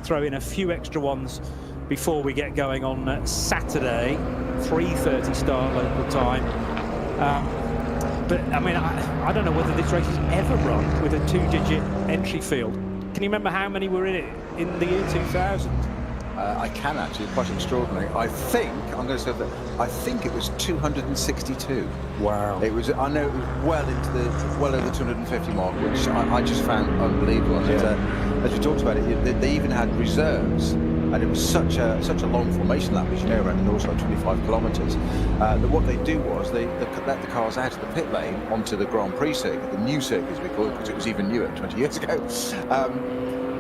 throw in a few extra ones before we get going on Saturday, 3:30 start local time. But I mean, I don't know whether this race has ever run with a 2-digit entry field. Can you remember how many were in it in the year 2000? I can actually, quite extraordinary. I think, I'm going to say that, I think it was 262. Wow. It was, I know it was well over the 250 mark, which I just found unbelievable. And as we talked about it, they even had reserves, and it was such a long formation lap, as you know, around the north side, 25 kilometres. That what they do was they let the cars out of the pit lane onto the Grand Prix circuit, the new circuit as we call it, because it was even newer 20 years ago.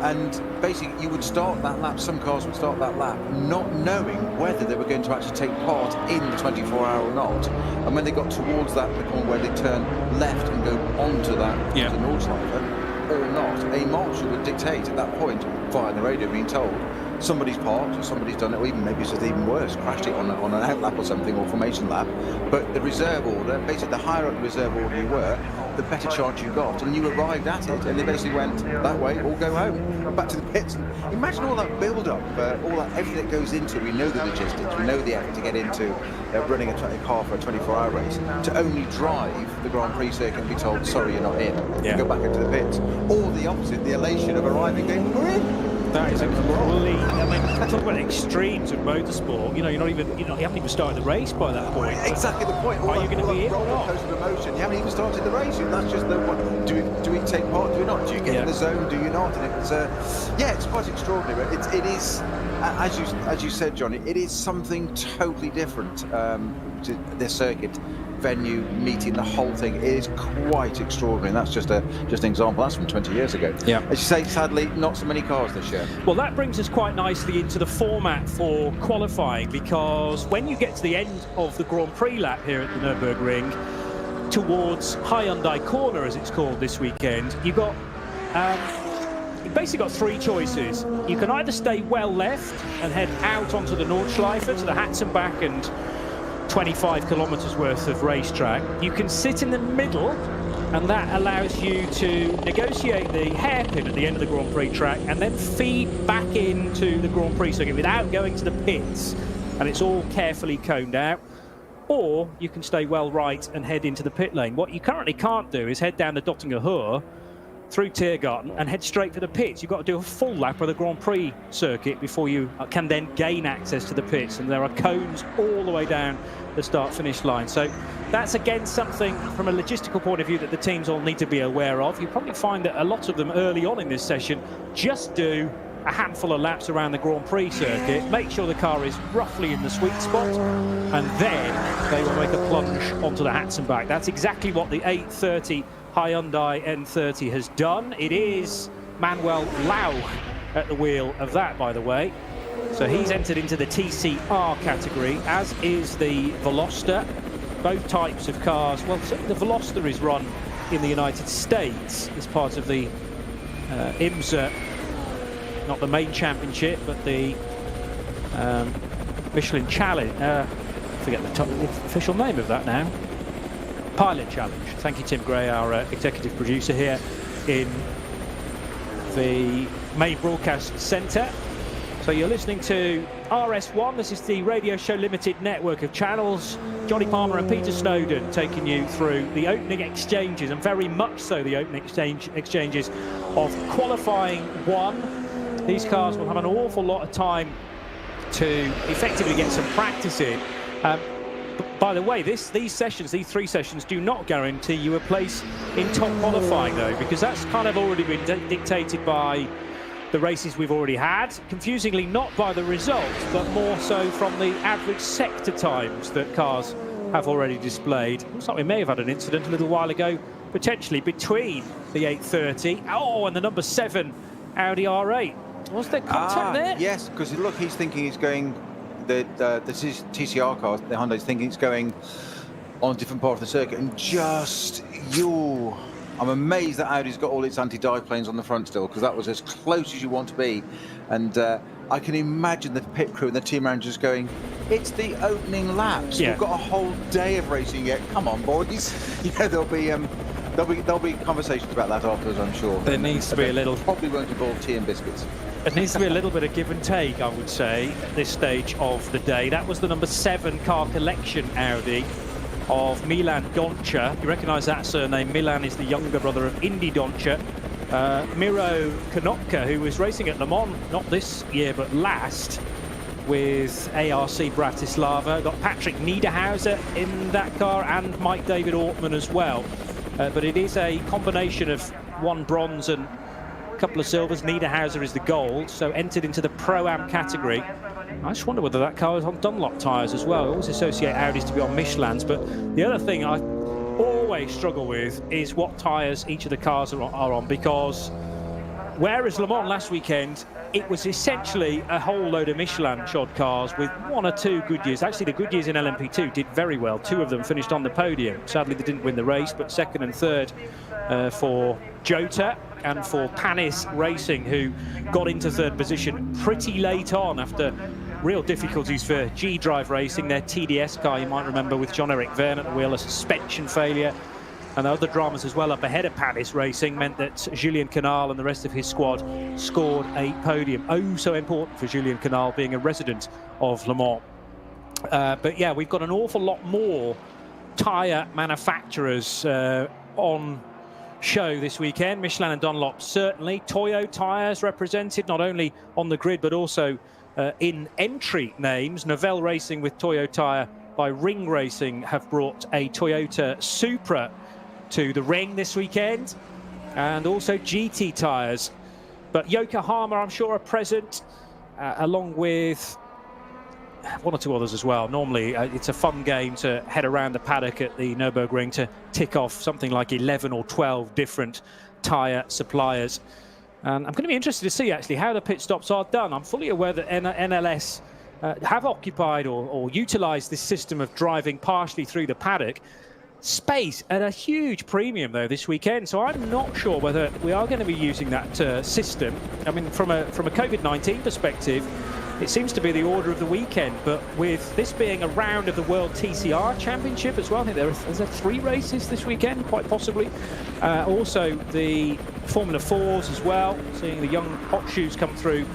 And basically, you would start that lap, some cars would start that lap not knowing whether they were going to actually take part in the 24-hour or not. And when they got towards that, the corner where they turn left and go onto that, the Nordschleife or not, a marshal would dictate at that point, via the radio being told, somebody's parked or somebody's done it, or even maybe it's even worse, crashed it on an out lap or something, or formation lap. But the reserve order, basically the higher up the reserve order you were, the better chance you got, and you arrived at it, and they basically went that way or go home, back to the pits. And imagine all that build-up, all that, everything that goes into it. We know the logistics, we know the effort to get into running a car for a 24-hour race, to only drive the Grand Prix circuit and be told, sorry, you're not in, and go back into the pits, or the opposite, the elation of arriving, going, we're in. That is a complete. I mean, talk about extremes of motorsport. You know, you haven't even started the race by that point. Exactly the point. Are you going to be in or not? Roller emotion. You haven't even started the race. That's just the one. Do we take part? Do we not? Do you get in the zone? Do you not? And it's it's quite extraordinary. It is, as you said, Johnny. It is something totally different to this circuit. Venue, meeting, the whole thing is quite extraordinary, and that's just an example. That's from 20 years ago. Yeah. As you say, sadly, not so many cars this year. Well, that brings us quite nicely into the format for qualifying, because when you get to the end of the Grand Prix lap here at the Nürburgring, towards Hyundai Corner, as it's called this weekend, you've got you've basically got three choices. You can either stay well left and head out onto the Nordschleife to the Hatzenbach and 25 kilometres worth of racetrack. You can sit in the middle, and that allows you to negotiate the hairpin at the end of the Grand Prix track and then feed back into the Grand Prix circuit without going to the pits, and it's all carefully coned out. Or you can stay well right and head into the pit lane. What you currently can't do is head down the Dottinger Höhe through Tiergarten and head straight for the pits. You've got to do a full lap of the Grand Prix circuit before you can then gain access to the pits, and there are cones all the way down the start-finish line. So that's again something from a logistical point of view that the teams all need to be aware of. You probably find that a lot of them early on in this session just do a handful of laps around the Grand Prix circuit, make sure the car is roughly in the sweet spot, and then they will make a plunge onto the Hatzenbach. That's exactly what the 830 Hyundai N30 has done. It is Manuel Lau at the wheel of that, by the way. So he's entered into the TCR category, as is the Veloster. Both types of cars. Well, the Veloster is run in the United States as part of the IMSA, not the main championship, but the Michelin Challenge. I forget the official name of that now. Pilot Challenge. Thank you, Tim Gray, our executive producer here in the main broadcast centre. So you're listening to RS1. This is the Radio Show Limited network of channels. Johnny Palmer and Peter Snowden taking you through the opening exchanges, and very much so the opening exchanges of qualifying one. These cars will have an awful lot of time to effectively get some practice in. By the way, these three sessions do not guarantee you a place in top qualifying, though, because that's kind of already been dictated by the races we've already had. Confusingly, not by the results, but more so from the average sector times that cars have already displayed. Looks like we may have had an incident a little while ago, potentially between the 830 and the number 7 Audi R8. Was there contact there? Yes, because look, he's thinking he's going. The TCR cars, the Hyundai's thinking it's going on a different part of the circuit, and I'm amazed that Audi's got all its anti-dive planes on the front still, because that was as close as you want to be. And I can imagine the pit crew and the team managers going, it's the opening laps. We've got a whole day of racing yet. Come on, boys. There'll be conversations about that afterwards, I'm sure. There needs to be a little. Probably won't involve tea and biscuits. It needs to be a little bit of give and take, I would say, at this stage of the day. That was the number 7 car collection Audi of Milan Doncia. You recognise that surname. Milan is the younger brother of Indy Doncia. Miro Konopka, who was racing at Le Mans, not this year, but last, with ARC Bratislava. Got Patrick Niederhauser in that car and Mike David Ortman as well. But it is a combination of 1 bronze and a couple of silvers. Niederhauser is the gold, so entered into the Pro-Am category. I just wonder whether that car is on Dunlop tyres as well. I always associate Audis to be on Michelins, but the other thing I always struggle with is what tyres each of the cars are on, because whereas Le Mans last weekend, it was essentially a whole load of Michelin shod cars with 1 or 2 Goodyears. Actually, the Goodyears in LMP2 did very well. 2 of them finished on the podium. Sadly, they didn't win the race, but 2nd and 3rd for Jota and for Panis Racing, who got into 3rd position pretty late on after real difficulties for G-Drive Racing, their TDS car, you might remember, with John-Eric Verne at the wheel, a suspension failure. And the other dramas as well up ahead of Panis Racing meant that Julien Canal and the rest of his squad scored a podium. Oh, so important for Julien Canal, being a resident of Le Mans. But yeah, we've got an awful lot more tyre manufacturers on show this weekend. Michelin and Dunlop certainly. Toyo tyres represented, not only on the grid, but also in entry names. Novell Racing with Toyo tyre by Ring Racing have brought a Toyota Supra to the ring this weekend, and also GT tyres. But Yokohama, I'm sure, are present, along with 1 or 2 others as well. Normally, it's a fun game to head around the paddock at the Nürburgring to tick off something like 11 or 12 different tyre suppliers. And I'm going to be interested to see, actually, how the pit stops are done. I'm fully aware that NLS have occupied or utilised this system of driving partially through the paddock. Space at a huge premium, though, this weekend. So I'm not sure whether we are going to be using that system. I mean, from a COVID-19 perspective, it seems to be the order of the weekend. But with this being a round of the World TCR Championship as well, I think is there 3 races this weekend, quite possibly. Also, the Formula 4s as well, seeing the young hot shoes come through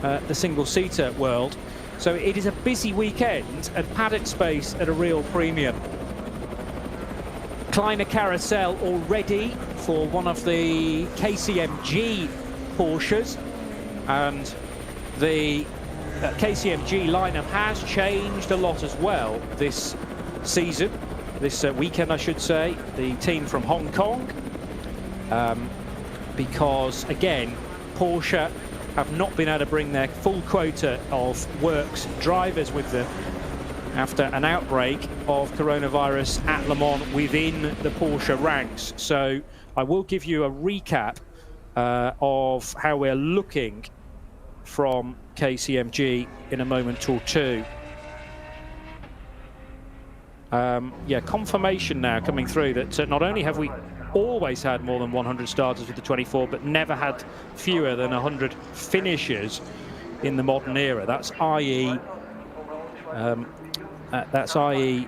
the single-seater world. So it is a busy weekend, and paddock space at a real premium. Kleiner carousel already for one of the KCMG Porsches, and the KCMG lineup has changed a lot as well this season, this weekend I should say. The team from Hong Kong, because again Porsche have not been able to bring their full quota of works drivers with them after an outbreak of coronavirus at Le Mans within the Porsche ranks. So I will give you a recap of how we're looking from KCMG in a moment or two. Yeah, confirmation now coming through that not only have we always had more than 100 starters with the 24, but never had fewer than 100 finishers in the modern era. That's i.e. I'm trying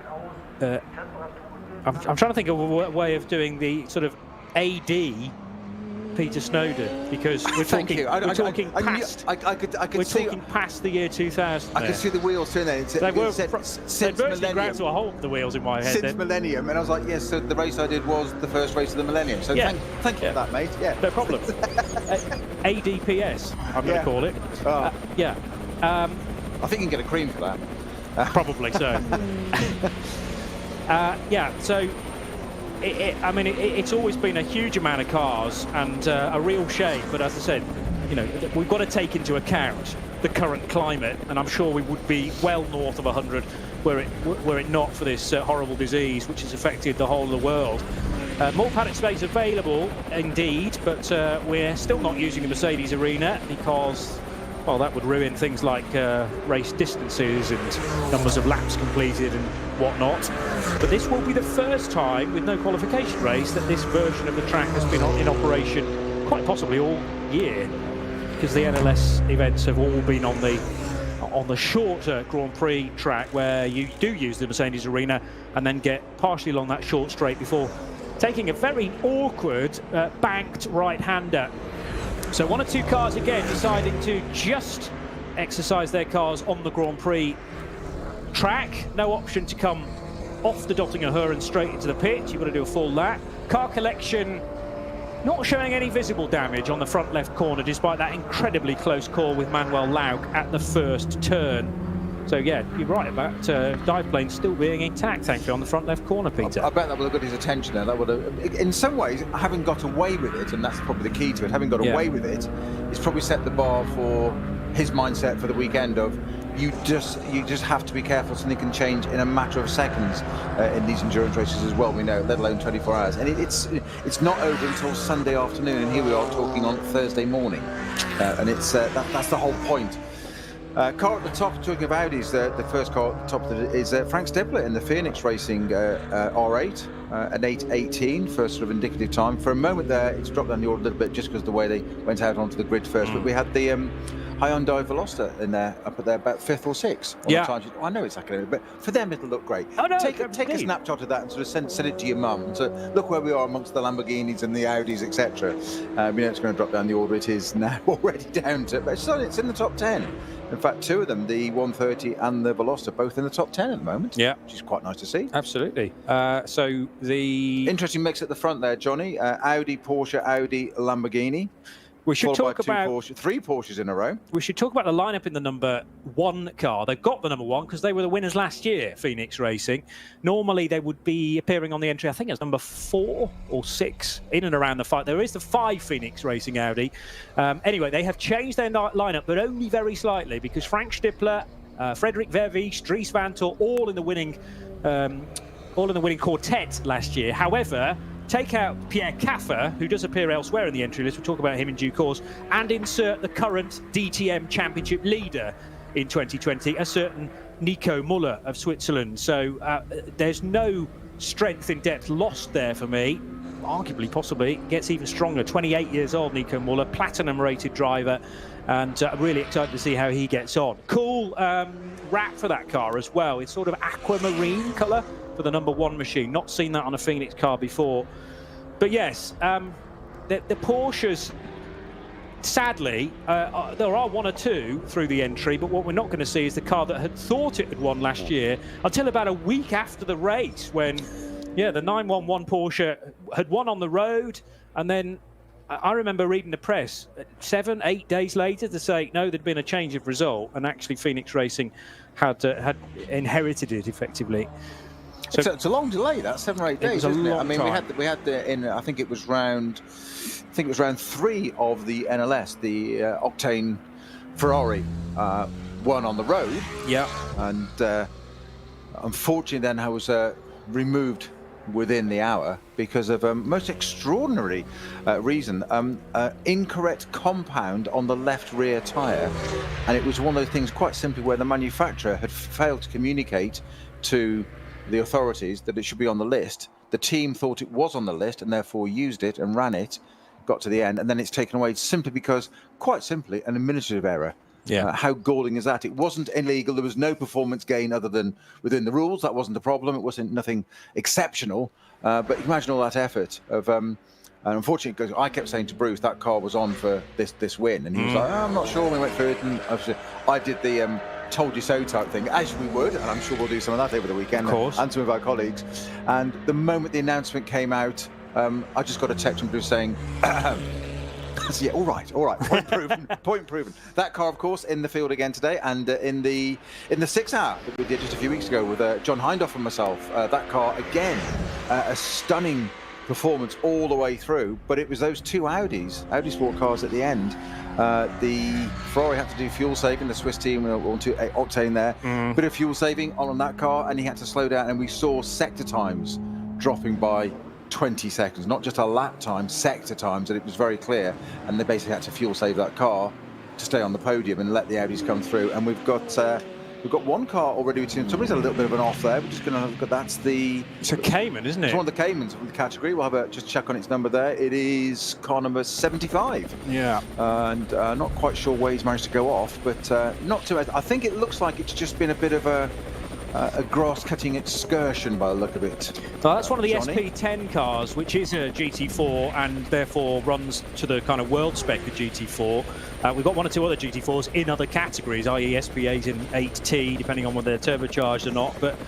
to think of a way of doing the sort of AD Peter Snowden, because we're talking past the year 2000. I could see the wheels turn there. They were since virtually ground to a halt, the wheels in my head. Since millennium, and I was like, yes, so the race I did was the first race of the millennium. So yeah. thank you for that, mate. Yeah, no problem. ADPS, I'm going to call it. Oh. Yeah. I think you can get a cream for that. Probably so. Yeah, so I mean, it's always been a huge amount of cars and a real shame. But as I said, you know, we've got to take into account the current climate, and I'm sure we would be well north of 100 were it not for this horrible disease which has affected the whole of the world. More paddock space available, indeed, but we're still not using the Mercedes Arena because, well, that would ruin things like race distances and numbers of laps completed and whatnot. But this will be the first time with no qualification race that this version of the track has been in operation, quite possibly all year, because the NLS events have all been on the shorter Grand Prix track where you do use the Mercedes Arena and then get partially along that short straight before taking a very awkward banked right-hander So one or two cars again deciding to just exercise their cars on the Grand Prix track. No option to come off the Dottinger and straight into the pit. You've got to do a full lap. Car collection not showing any visible damage on the front left corner, despite that incredibly close call with Manuel Lauk at the first turn. So yeah, you're right about dive plane still being intact, thankfully, on the front left corner, Peter. I bet that would have got his attention there. That would have, in some ways, having got away with it, and that's probably the key to it, having got away with it, it's probably set the bar for his mindset for the weekend of you just have to be careful. Something can change in a matter of seconds in these endurance races as well, we know, let alone 24 hours. And it's not over until Sunday afternoon, and here we are talking on Thursday morning. And it's that's the whole point. Car at the top, talking of Audis, the first car at the top is Frank Stippler in the Phoenix Racing R8, an 8:18, first sort of indicative time. For a moment there, it's dropped down the order a little bit just because of the way they went out onto the grid first. But we had the Hyundai Veloster in there, up at there, about 5th or 6th. On the time. I know it's academic, but for them it'll look great. Oh, no, take a snapshot of that and sort of send it to your mum. So look where we are amongst the Lamborghinis and the Audis, etc. You know it's going to drop down the order. It is now already down to, but it's in the top 10. In fact, two of them, the 130 and the Veloster, both in the top 10 at the moment. Yeah, which is quite nice to see. Absolutely. So the interesting mix at the front there, Johnny. Audi, Porsche, Audi, Lamborghini. We should talk about three Porsches in a row. We should talk about the lineup in the number 1 car. They've got the number 1 because they were the winners last year, Phoenix Racing. Normally they would be appearing on the entry, I think it's number 4 or 6, in and around the 5. There is the 5 Phoenix Racing Audi. Anyway, they have changed their lineup, but only very slightly, because Frank Stippler, Frederik Vervies, Dries Vanthoor, all in the winning quartet last year. However, take out Pierre Caffer, who does appear elsewhere in the entry list, we'll talk about him in due course, and insert the current DTM Championship leader in 2020, a certain Nico Müller of Switzerland. So there's no strength in depth lost there for me. Arguably, possibly, gets even stronger. 28 years old, Nico Müller, platinum-rated driver, and really excited to see how he gets on. Cool wrap for that car as well. It's sort of aquamarine colour for the number 1 machine. Not seen that on a Phoenix car before. But yes, the Porsches, sadly, there are 1 or 2 through the entry, but what we're not going to see is the car that had thought it had won last year until about a week after the race, when, yeah, the 911 Porsche had won on the road, and then I remember reading the press 7, 8 days later to say, no, there'd been a change of result, and actually Phoenix Racing had inherited it effectively. So it's a long delay, that 7 or 8 days, isn't it? I mean, we had the in I think it was round 3 of the NLS, the Octane Ferrari won on the road. Yeah. And unfortunately, then I was removed within the hour because of a most extraordinary reason. Incorrect compound on the left rear tyre, and it was one of those things, quite simply, where the manufacturer had failed to communicate to the authorities that it should be on the list. The team thought it was on the list and therefore used it and ran it, got to the end, and then it's taken away simply because, quite simply, an administrative error. Yeah. How galling is that? It wasn't illegal. There was no performance gain other than within the rules. That wasn't the problem. It wasn't nothing exceptional. But imagine all that effort of. And unfortunately, because I kept saying to Bruce that car was on for this win, and he was like, oh, I'm not sure. We went through it, and I did the told you so type thing, as we would, and I'm sure we'll do some of that over the weekend, of course, and some of our colleagues. And the moment the announcement came out, I just got a text from Bruce saying, yeah, all right, point proven. That car, of course, in the field again today, and in the 6 hour that we did just a few weeks ago with John Hindhoff and myself, that car again, a stunning performance all the way through. But it was those 2 Audi Sport cars at the end. The Ferrari had to do fuel saving, the Swiss team, on 2 octane there, bit of fuel saving on that car, and he had to slow down, and we saw sector times dropping by 20 seconds, not just a lap time, sector times, and it was very clear. And they basically had to fuel save that car to stay on the podium and let the Audis come through. And we've got 1 car already between. Somebody's a little bit of an off there. We're just going to look at it's a Cayman, isn't it? It's one of the Caymans from the category. We'll have just check on its number there. It is car number 75. Yeah. And not quite sure where he's managed to go off, but not too. I think it looks like it's just been a bit of a a grass-cutting excursion by the look of it. Well, that's one of the Johnny? SP10 cars, which is a GT4 and therefore runs to the kind of world spec of GT4. We've got one or two other GT4s in other categories, i.e. SP8 and 8T, depending on whether they're turbocharged or not. But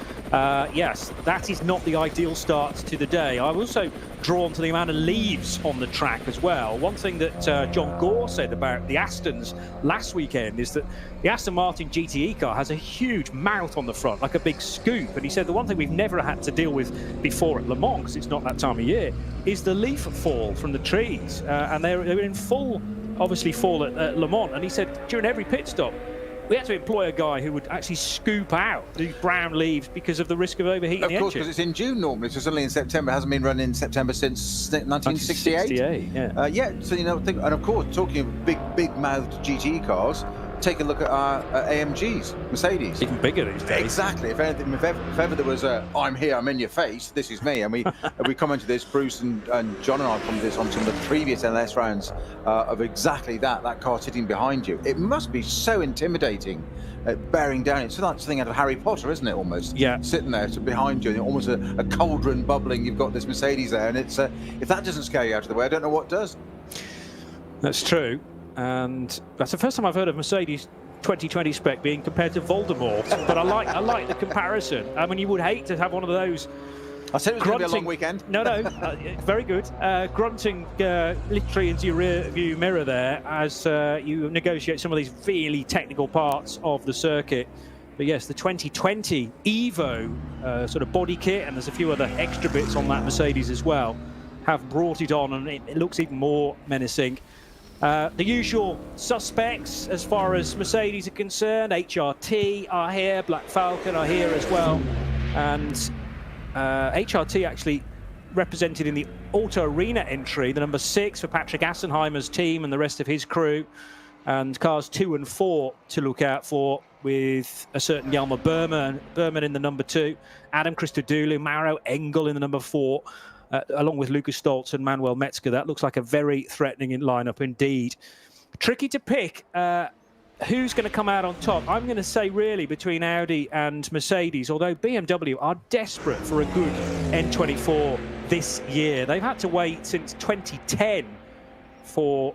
yes, that is not the ideal start to the day. I'm also drawn to the amount of leaves on the track as well. One thing that John Gore said about the Astons last weekend is that the Aston Martin GTE car has a huge mouth on the front, like a big scoop. And he said the one thing we've never had to deal with before at Le Mans, because it's not that time of year, is the leaf fall from the trees. And they were in full, obviously, fall at Le Mans. And he said during every pit stop, we had to employ a guy who would actually scoop out these brown leaves because of the risk of overheating the engine. Of course, because it's in June normally, so suddenly in September. It hasn't been running in September since 1968. 1968, yeah. So you know, and of course, talking of big-mouthed GTE cars, take a look at our AMGs, Mercedes. Even bigger these days. Exactly. If ever there was a "I'm here, I'm in your face," this is me. And we commented this. Bruce and John and I commented this on some of the previous NLS rounds of exactly that car sitting behind you. It must be so intimidating, bearing down. It's like something out of Harry Potter, isn't it? Almost. Yeah. Sitting there behind you, and almost a cauldron bubbling. You've got this Mercedes there, and it's if that doesn't scare you out of the way, I don't know what does. That's true. And that's the first time I've heard of Mercedes 2020 spec being compared to Voldemort. But I like the comparison. I mean, you would hate to have one of those. I said it was going to be a long weekend. No, very good. Grunting literally into your rear view mirror there as you negotiate some of these really technical parts of the circuit. But yes, the 2020 Evo sort of body kit, and there's a few other extra bits on that Mercedes as well, have brought it on, and it looks even more menacing. The usual suspects as far as Mercedes are concerned, HRT are here, Black Falcon are here as well, and HRT actually represented in the Auto Arena entry, the number 6 for Patrick Assenheimer's team and the rest of his crew, and cars 2 and 4 to look out for, with a certain Jelmer Berman in the number 2, Adam Christodoulou, Mauro Engel in the number 4, along with Lucas Stoltz and Manuel Metzger. That looks like a very threatening lineup indeed. Tricky to pick who's going to come out on top. I'm going to say really between Audi and Mercedes, although BMW are desperate for a good N24 this year. They've had to wait since 2010 for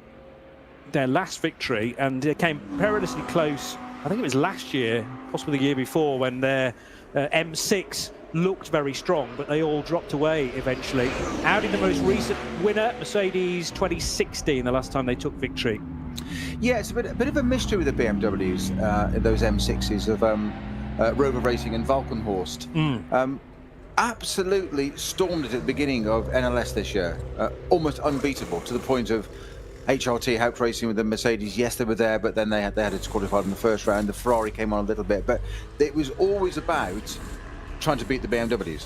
their last victory, and they came perilously close. I think it was last year, possibly the year before, when their M6 looked very strong, but they all dropped away eventually. Audi, the most recent winner, Mercedes 2016, the last time they took victory. Yeah, it's a bit of a mystery with the BMWs, those M6s of Rover Racing and Valkenhorst. Absolutely stormed it at the beginning of NLS this year, almost unbeatable, to the point of HRT helped racing with the Mercedes. Yes, they were there, but then they had to disqualify in the first round. The Ferrari came on a little bit, but it was always about trying to beat the BMWs.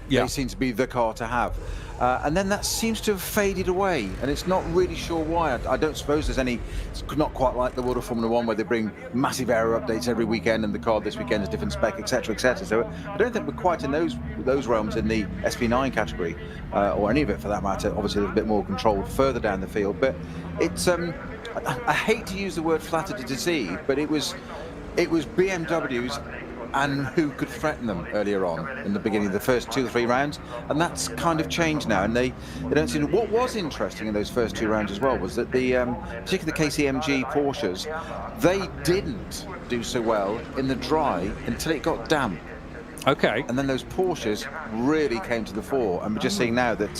Yeah. They seem to be the car to have. And then that seems to have faded away, and it's not really sure why. I don't suppose there's any, it's not quite like the world of Formula One where they bring massive aero updates every weekend and the car this weekend is different spec, etc., etc. So I don't think we're quite in those realms in the SP9 category, or any of it for that matter. Obviously a little bit more controlled further down the field, but it's, I hate to use the word flatter to deceive, but it was BMWs and who could threaten them earlier on in the beginning of the first 2 or 3 rounds, and that's kind of changed now, and they don't seem to. What was interesting in those first 2 rounds as well was that the particularly the KCMG Porsches, they didn't do so well in the dry until it got damp. Okay. And then those Porsches really came to the fore, and we're just seeing now that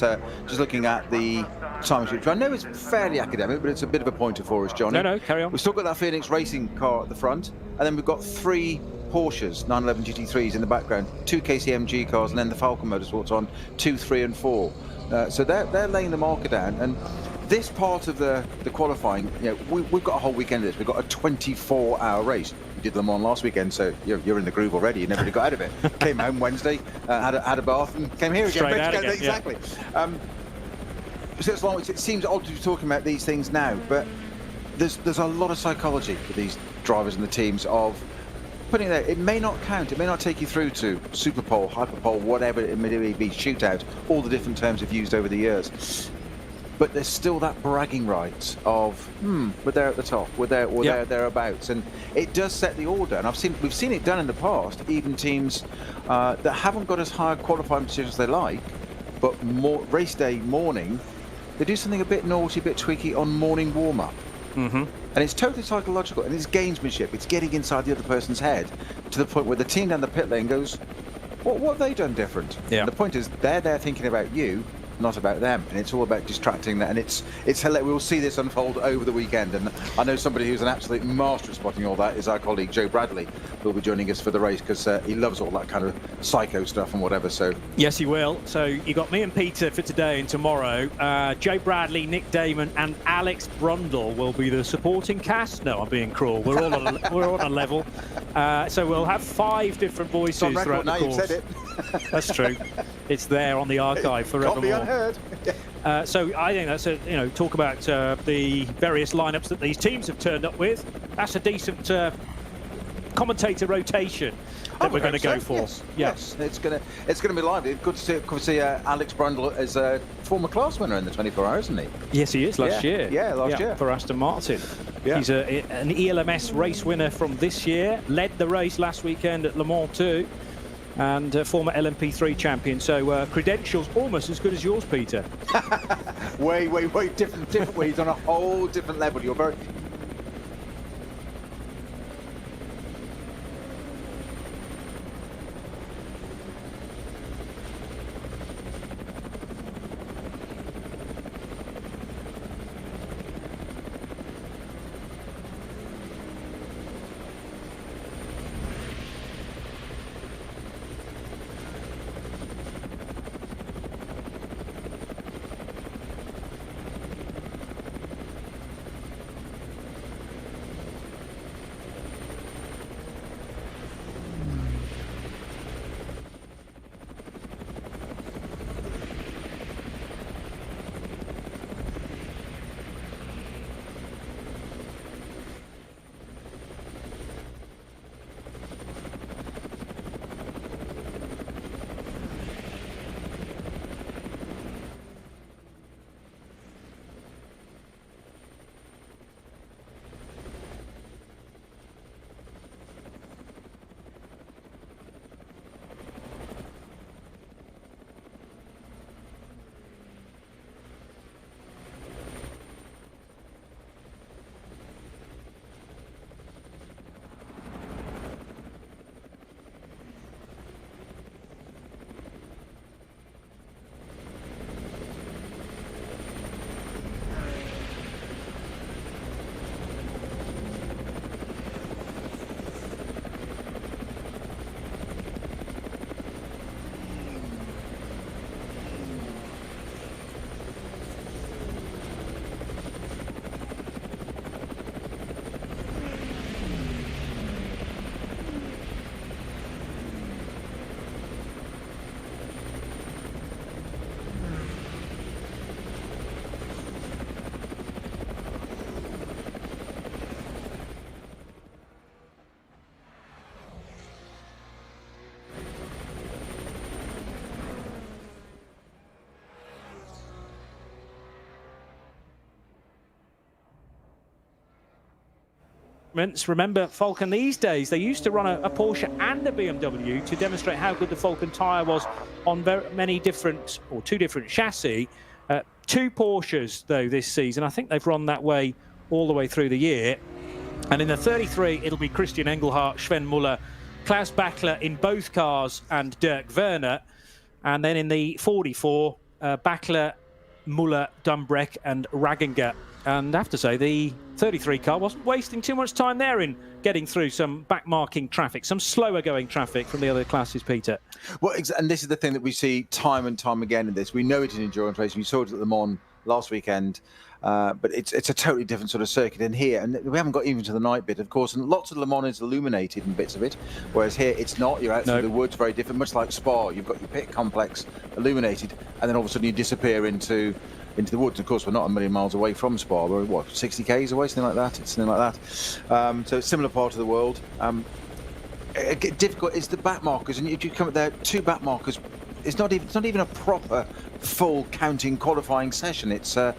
just looking at the time sheet, I know it's fairly academic, but it's a bit of a pointer for us, Johnny. No, carry on. We've still got that Phoenix Racing car at the front, and then we've got 3 Porsches 911 GT3s in the background, 2 KCMG cars, and then the Falcon Motorsports on 2, 3 and 4. So they're laying the marker down, and this part of the qualifying, you know, we've got a whole weekend of this. We've got a 24-hour race. We did Le Mans last weekend, so you're in the groove already. You never really got out of it. Came home Wednesday, had a bath, and came here again. Straight out again, exactly. Yeah. So it's long, it seems odd to be talking about these things now, but there's a lot of psychology for these drivers and the teams of putting it there. It may not count. It may not take you through to Superpole, Hyperpole, whatever it may be, shootout, all the different terms we've used over the years. but there's still that bragging rights of, we're there at the top, we're there, or thereabouts, and it does set the order. And we've seen it done in the past, even teams that haven't got as high a qualifying position as they like, but more race day morning, they do something a bit naughty, a bit tweaky on morning warm-up. And it's totally psychological, and it's gamesmanship. It's getting inside the other person's head to the point where the team down the pit lane goes, what have they done different? And the point is, they're there thinking about you, not about them, and it's all about distracting that. And it's hilarious. We'll see this unfold over the weekend, and I know somebody who's an absolute master at spotting all that is our colleague Joe Bradley, who will be joining us for the race, because he loves all that kind of psycho stuff and whatever. So yes, he will. So you got me and Peter for today and tomorrow. Joe Bradley, Nick Damon, and Alex Brundle will be the supporting cast. No, I'm being cruel. We're all on we're on a level. So we'll have 5 different voices throughout the course. You've said it. That's true. It's there on the archive forevermore. Can't be unheard. So I think that's talk about the various lineups that these teams have turned up with. That's a decent commentator rotation that we're going to go for. Yes, it's going to be lively. Good to see Alex Brundle as a former class winner in the 24 hours, isn't he? Yes, he is. Last year. Yeah, last year for Aston Martin. He's an ELMS race winner from this year. Led the race last weekend at Le Mans too. And former LMP3 champion, so credentials almost as good as yours, Peter. way different way. He's on a whole different level. You're very... Remember, Falcon these days, they used to run a Porsche and a BMW to demonstrate how good the Falcon tyre was on many different, or 2 different chassis. 2 Porsches, though, this season. I think they've run that way all the way through the year. And in the 33, it'll be Christian Engelhardt, Sven Muller, Klaus Bachler in both cars, and Dirk Werner. And then in the 44, Bachler, Muller, Dumbreck, and Raginger. And I have to say, the 33 car wasn't wasting too much time there in getting through some backmarking traffic, some slower going traffic from the other classes, Peter. Well, and this is the thing that we see time and time again in this. We know it in endurance racing. We saw it at Le Mans last weekend, but it's a totally different sort of circuit in here. And we haven't got even to the night bit, of course. And lots of Le Mans is illuminated in bits of it, whereas here it's not. You're out through the woods, very different, much like Spa. You've got your pit complex illuminated, and then all of a sudden you disappear into the woods. Of course, we're not a million miles away from Spa. We're, what, 60 k's away, something like that? It's something like that. So it's a similar part of the world. Difficult is the back markers, and if you come up there, 2 back markers it's not even a proper full counting qualifying session. It's a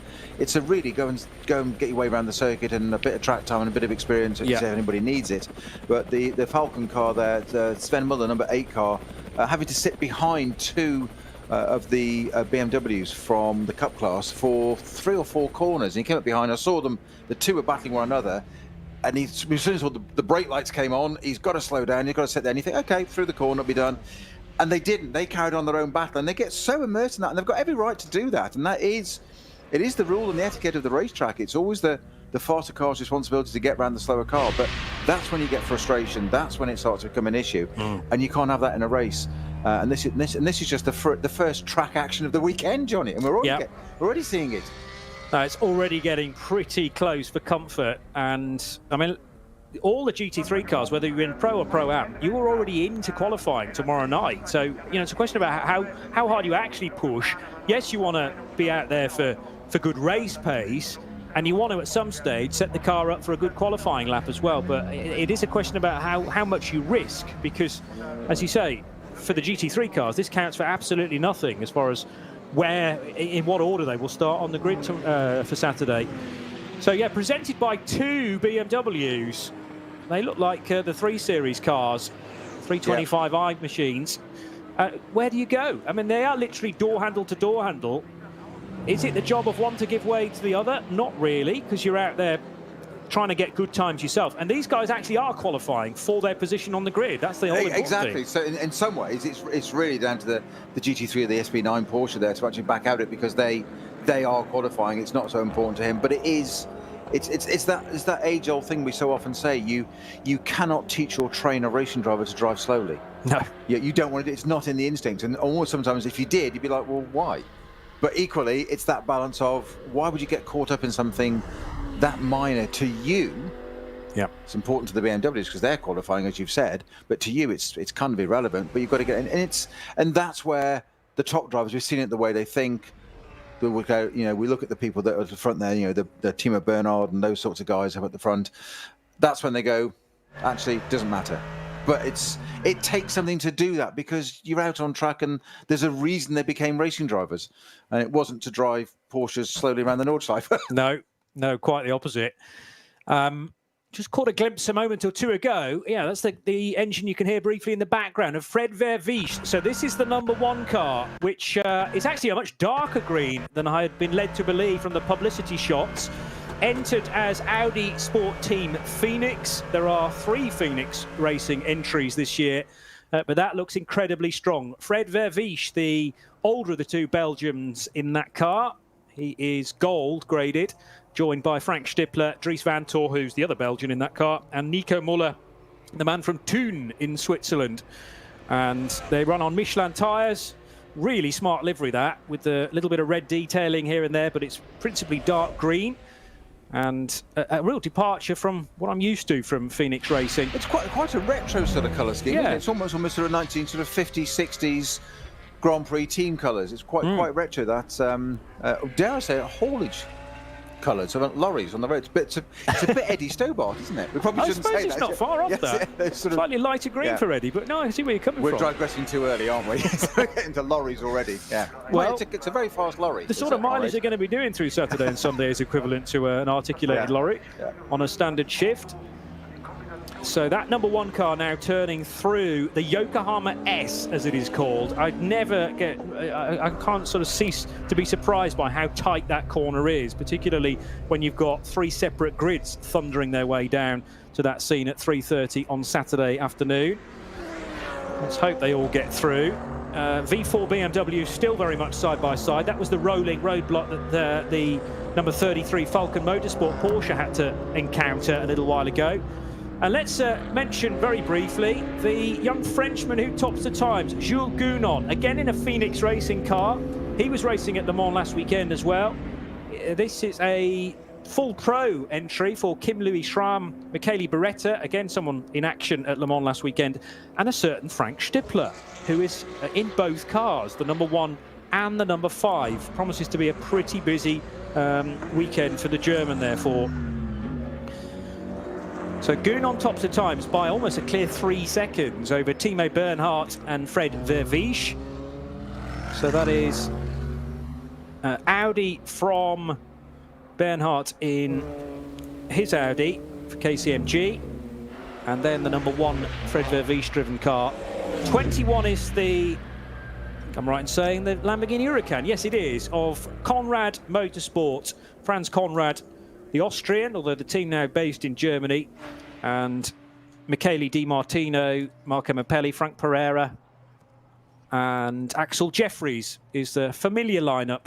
really go and get your way around the circuit and a bit of track time and a bit of experience if anybody needs it. But the Falcon car there, the Sven Muller number 8 car, having to sit behind 2 of the BMWs from the Cup class for 3 or 4 corners. And he came up behind. I saw them. The 2 were battling one another. And as soon as the brake lights came on, he's got to slow down. You've got to sit there and you think, okay, through the corner, it'll be done. And they didn't. They carried on their own battle, and they get so immersed in that, and they've got every right to do that. And it is the rule and the etiquette of the racetrack. It's always the faster car's responsibility to get around the slower car. But that's when you get frustration. That's when it starts to become an issue, and you can't have that in a race. And this is just the first track action of the weekend, Johnny, and we're already seeing it. It's already getting pretty close for comfort, and I mean, all the GT3 cars, whether you're in Pro or Pro-Am, you were already into qualifying tomorrow night. So, it's a question about how hard you actually push. Yes, you want to be out there for good race pace, and you want to, at some stage, set the car up for a good qualifying lap as well. But it is a question about how much you risk, because, as you say, for the GT3 cars, this counts for absolutely nothing as far as in what order they will start on the grid for Saturday. So yeah, presented by 2 BMWs. They look like the 3 Series cars, 325i machines. Where do you go? I mean, they are literally door handle to door handle. Is it the job of one to give way to the other? Not really, because you're out there trying to get good times yourself. And these guys actually are qualifying for their position on the grid. That's the whole important thing. So in some ways, it's really down to the GT3 or the SB9 Porsche there to actually back out it, because they are qualifying. It's not so important to him, but it's that age-old thing we so often say. You cannot teach or train a racing driver to drive slowly. No. You don't want to. It's not in the instinct. And almost sometimes if you did, you'd be like, well, why? But equally, it's that balance of why would you get caught up in something that minor to you? Yeah, it's important to the BMWs because they're qualifying, as you've said, but to you it's kind of irrelevant. But you've got to get in, and that's where the top drivers, we've seen it the way they think. We look at the people that are at the front there, the Timo Bernhard and those sorts of guys up at the front. That's when they go, actually, it doesn't matter. But it takes something to do that, because you're out on track, and there's a reason they became racing drivers, and it wasn't to drive Porsches slowly around the Nordschleife. No, quite the opposite. Just caught a glimpse a moment or 2 ago. Yeah, that's the engine you can hear briefly in the background of Fred Vervies. So this is the number 1 car, which is actually a much darker green than I had been led to believe from the publicity shots. Entered as Audi Sport Team Phoenix. There are 3 Phoenix Racing entries this year, but that looks incredibly strong. Fred Vervies, the older of the 2 Belgians in that car. He is gold graded, joined by Frank Stippler, Dries Van Tor, who's the other Belgian in that car, and Nico Muller, the man from Thun in Switzerland. And they run on Michelin tyres. Really smart livery, that, with a little bit of red detailing here and there, but it's principally dark green. And a real departure from what I'm used to from Phoenix Racing. It's quite a retro sort of colour scheme. Yeah. It's almost sort of 1950s, 60s Grand Prix team colours. It's quite retro. That's dare I say, haulage colours of lorries on the road. It's a bit Eddie Stobart, isn't it? We probably shouldn't say that. I suppose it's not far off that. Slightly lighter green for Eddie, but no, I see where you're coming from. We're digressing too early, aren't we? We're getting to lorries already. Yeah. Well, it's a very fast lorry. The sort of mileage they're going to be doing through Saturday and Sunday is equivalent to an articulated lorry on a standard shift. So that number 1 car now turning through the Yokohama S, as it is called. I can't sort of cease to be surprised by how tight that corner is, particularly when you've got 3 separate grids thundering their way down to that scene at 3:30 on Saturday afternoon. Let's hope they all get through. V4 BMW still very much side by side. That was the rolling roadblock that the number 33 Falcon Motorsport Porsche had to encounter a little while ago. And let's mention very briefly the young Frenchman who tops the times, Jules Gounon, again in a Phoenix Racing car. He was racing at Le Mans last weekend as well. This is a full pro entry for Kim Louis Schramm, Michele Beretta, again someone in action at Le Mans last weekend, and a certain Frank Stippler, who is in both cars, the number 1 and the number 5. Promises to be a pretty busy weekend for the German, therefore. So Gounon tops the times by almost a clear 3 seconds over Timo Bernhard and Fred Vervies. So that is Audi from Bernhardt in his Audi for KCMG. And then the number 1 Fred Vervies driven car. 21 is the, I'm right in saying, the Lamborghini Huracan. Yes, it is, of Conrad Motorsport. Franz Conrad, the Austrian, although the team now based in Germany. And Michele Di Martino, Marco Mappelli, Frank Pereira, and Axel Jeffries is the familiar lineup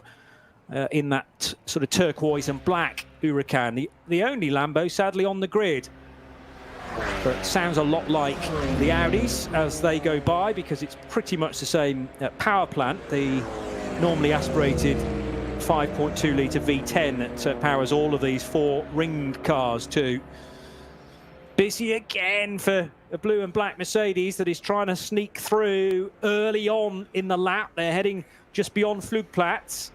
in that sort of turquoise and black Huracan. The only Lambo, sadly, on the grid. But sounds a lot like the Audis as they go by, because it's pretty much the same power plant. The normally aspirated 5.2 litre V10 that powers all of these 4 ringed cars too. Busy again for a blue and black Mercedes that is trying to sneak through early on in the lap. They're heading just beyond Flugplatz.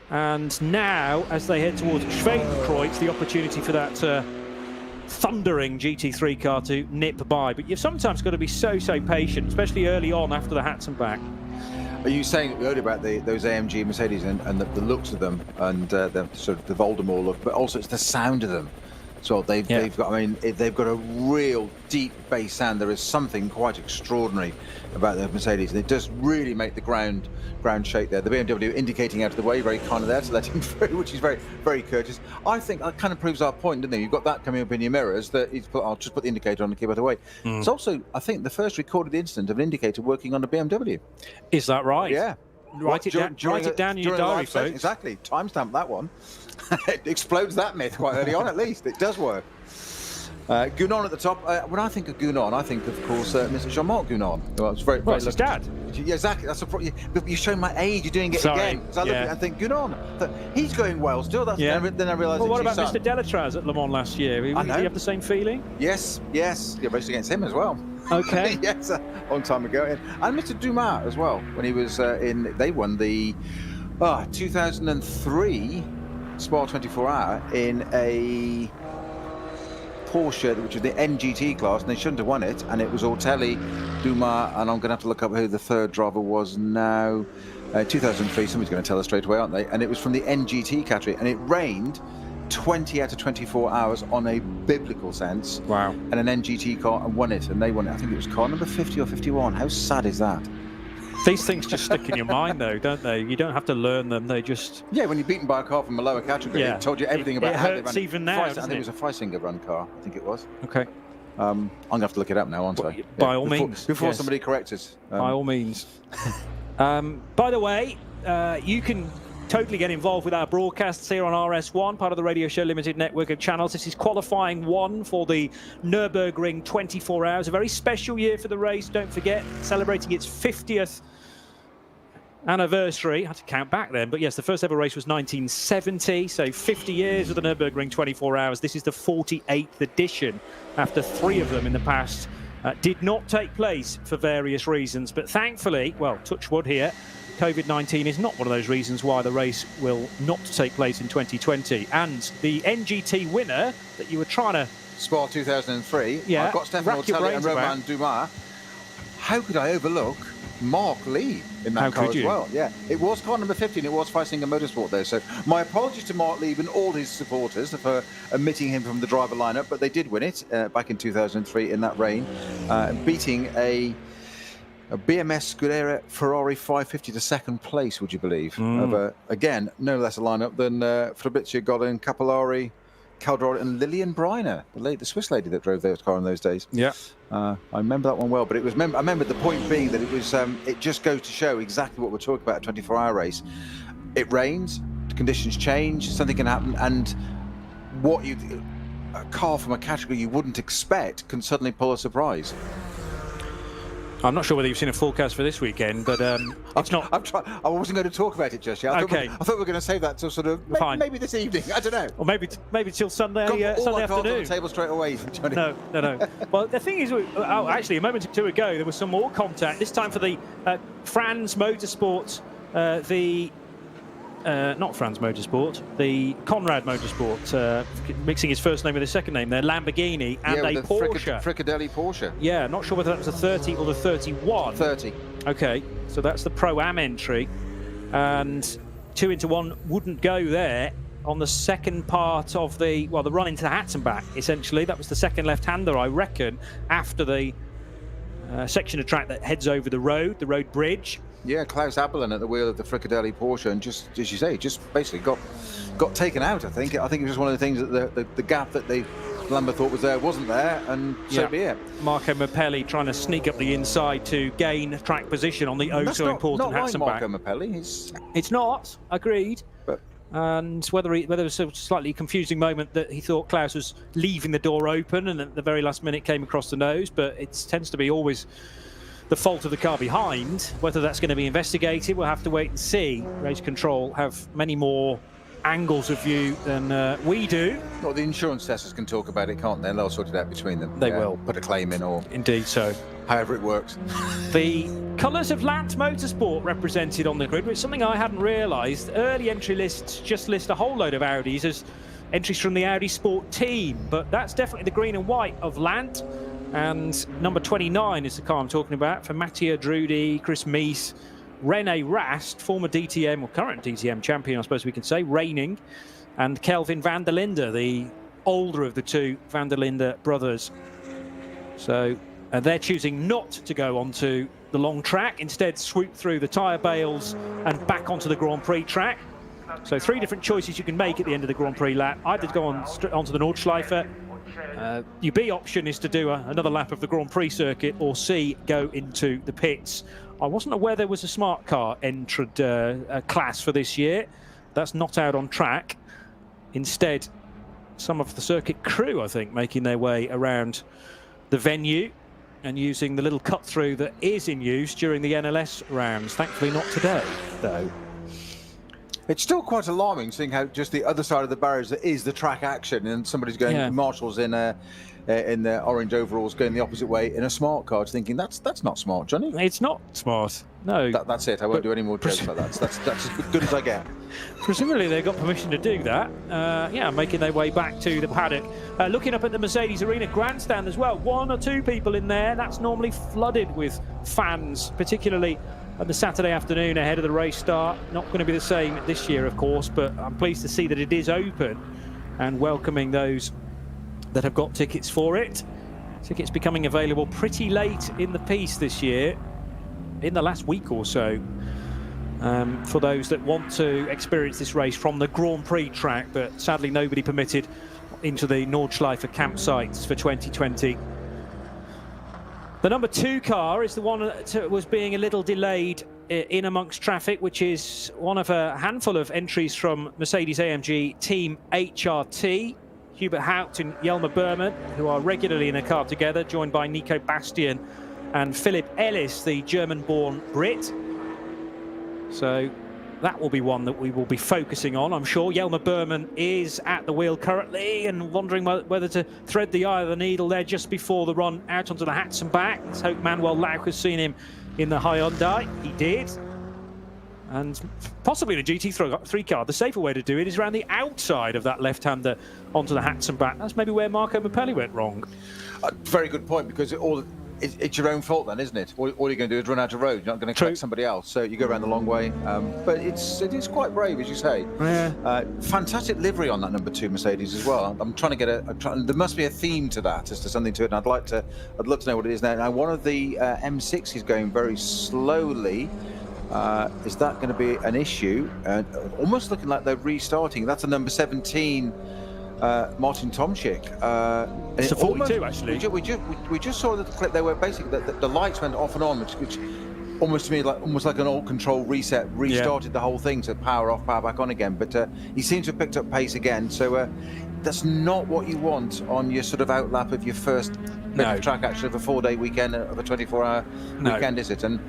And now, as they head towards Schwedenkreuz, the opportunity for that thundering GT3 car to nip by. But you've sometimes got to be so patient, especially early on after the Hatzenbach. Are you saying earlier about those AMG Mercedes and the looks of them and the sort of the Voldemort look, but also it's the sound of them? So they've got, I mean, they've got a real deep bass sound. There is something quite extraordinary about the Mercedes, and it does really make the ground shake there. The BMW indicating out of the way, very kind of there to let him through, which is very courteous. I think that kind of proves our point, doesn't it? You've got that coming up in your mirrors. That I'll just put the indicator on and keep it away. It's also, I think, the first recorded incident of an indicator working on a BMW. Is that right? Yeah. Write it down in your diary, folks. Exactly. Timestamp that one. It explodes that myth quite early on, at least. It does work. Gounon at the top. When I think of Gounon, I think, of course, Mr. Jean-Marc Gounon. Well, it's very his dad. Yeah, exactly. That's you're showing my age. You're doing it again. So I think Gounon. He's going well still. Then I realise. Well, what about Mr. Delatraz at Le Mans last year? Did you have the same feeling? Yes. You're racing against him as well. Okay. Yes, a long time ago. And Mr. Dumas as well, when he was they won the 2003 Spa 24 Hour in a Porsche, which was the NGT class, and they shouldn't have won it. And it was Ortelli, Dumas, and I'm going to have to look up who the third driver was now. 2003, somebody's going to tell us straight away, aren't they? And it was from the NGT category, and it rained 20 out of 24 hours on a biblical sense. Wow. And an NGT car, and won it, and they won it. I think it was car number 50 or 51. How sad is that? These things just stick in your mind, though, don't they? You don't have to learn them. They just... Yeah, when you're beaten by a car from a lower category, it told you everything about how they ran. It hurts even now, I think it was a Freisinger run car, I think it was. Okay. I'm going to have to look it up now, aren't I? By all means. Before somebody corrects us. By all means. By the way, you can totally get involved with our broadcasts here on RS1, part of the Radio Show Limited network of channels. This is qualifying 1 for the Nürburgring 24 hours. A very special year for the race, don't forget, celebrating its 50th anniversary. I had to count back then, but yes, the first ever race was 1970, so 50 years of the Nürburgring 24 hours. This is the 48th edition, after 3 of them in the past did not take place for various reasons. But thankfully, well, touch wood here, COVID-19 is not one of those reasons why the race will not take place in 2020. And the NGT winner that you were trying to... Spa 2003. Yeah. I've got Stefan Ortelli and Romain Dumas. How could I overlook Mark Lee in that car as well? Yeah, it was car number 15. It was Freisinger Motorsport though. So my apologies to Mark Lee and all his supporters for omitting him from the driver lineup, but they did win it back in 2003 in that rain, beating a BMS Scuderia Ferrari 550 to second place, would you believe? Of again, no less a lineup than Fabrizio Godin, Capellari, Caldorari and Lilian Breiner, the Swiss lady that drove their car in those days. Yeah. I remember that one well, but it was. I remember the point being that it was. It just goes to show exactly what we're talking about. A 24-hour race. It rains, conditions change, something can happen, and a car from a category you wouldn't expect can suddenly pull a surprise. I'm not sure whether you've seen a forecast for this weekend, but it's not... I wasn't going to talk about it just yet. I thought we were going to save that till sort of maybe this evening. I don't know. Or maybe till Sunday afternoon. On the table straight away, Johnny. No. Well, the thing is, actually, a moment or two ago, there was some more contact. This time for the Franz Motorsport, the not Franz Motorsport, the Conrad Motorsport, mixing his first name with his second name there, Lamborghini, and a Porsche. Fricadelli Porsche. Yeah, not sure whether that was the 30 or the 31. 30. Okay, so that's the Pro-Am entry. And 2 into 1 wouldn't go there on the second part of the, well, the run into the Hatzenbach, essentially. That was the second left-hander, I reckon, after the section of track that heads over the road bridge. Yeah, Klaus Abelin at the wheel of the Fricadelli Porsche, and just, as you say, just basically got taken out, I think. I think it was just one of the things that the gap that Lambert thought was there wasn't there, and so be it. Marco Mappelli trying to sneak up the inside to gain track position on the important Hatzenbach. Marco Mappelli. It's not, agreed. But and whether it was a slightly confusing moment that he thought Klaus was leaving the door open and at the very last minute came across the nose, but it tends to be always the fault of the car behind. Whether that's going to be investigated, we'll have to wait and see. Race Control have many more angles of view than we do. Well, the insurance testers can talk about it, can't they? They'll sort it out between them. They will. Put a claim in, or indeed so. However it works. The colours of Lant Motorsport represented on the grid, which is something I hadn't realised. Early entry lists just list a whole load of Audis as entries from the Audi Sport team, but that's definitely the green and white of Lant. And number 29 is the car I'm talking about, for Mattia Drudi, Chris Mees, Rene Rast, former DTM or current DTM champion, I suppose we can say, reigning, and Kelvin van der Linde, the older of the two van der Linde brothers. So they're choosing not to go onto the long track, instead swoop through the tyre bales and back onto the Grand Prix track. So 3 different choices you can make at the end of the Grand Prix lap. Either to go onto the Nordschleife. Your B option is to do another lap of the Grand Prix circuit, or C, go into the pits. I wasn't aware there was a smart car entered class for this year. That's not out on track. Instead, some of the circuit crew, I think, making their way around the venue and using the little cut through that is in use during the NLS rounds. Thankfully not today, though. It's still quite alarming seeing how just the other side of the barriers is the track action, and somebody's going, marshals in their orange overalls going the opposite way in a smart car, thinking that's not smart, Johnny. It's not smart, no. That's it. I won't do any more jokes about that. That's as good as I get. Presumably they got permission to do that. Yeah, making their way back to the paddock. Looking up at the Mercedes Arena grandstand as well. 1 or 2 people in there. That's normally flooded with fans, particularly on the Saturday afternoon ahead of the race start. Not going to be the same this year, of course, but I'm pleased to see that it is open and welcoming those that have got tickets for it. Tickets becoming available pretty late in the piece this year, in the last week or so, for those that want to experience this race from the Grand Prix track, but sadly nobody permitted into the Nordschleife campsites for 2020. The number 2 car is the one that was being a little delayed in amongst traffic, which is one of a handful of entries from Mercedes-AMG Team HRT. Hubert Haupt and Jelmer Berman, who are regularly in a car together, joined by Nico Bastian and Philip Ellis, the German-born Brit. So that will be one that we will be focusing on, I'm sure. Jelmer Berman is at the wheel currently and wondering whether to thread the eye of the needle there just before the run out onto the Hatzenbach. Let's hope Manuel Lauch has seen him in the Hyundai. He did. And possibly the GT3 car, the safer way to do it is around the outside of that left-hander onto the Hatzenbach. That's maybe where Marco Mappelli went wrong. Very good point, because it's your own fault then, isn't it? All you're going to do is run out of road. You're not going to collect somebody else, so you go around the long way. But it is quite brave, as you say. Yeah. Fantastic livery on that number 2 Mercedes as well. I'm trying to get there must be a theme to that, as to something to it. And I'd love to know what it is now. Now, one of the M6 is going very slowly. Is that going to be an issue? Almost looking like they're restarting. That's a number 17. Martin Tomczyk. It's a 42, actually. We just saw the clip. They were basically the lights went off and on, which almost to me almost like an alt control reset, restarted the whole thing to power off, power back on again. But he seems to have picked up pace again. So that's not what you want on your sort of outlap of your first bit of track action of a 4-day weekend, of a 24-hour weekend, is it? And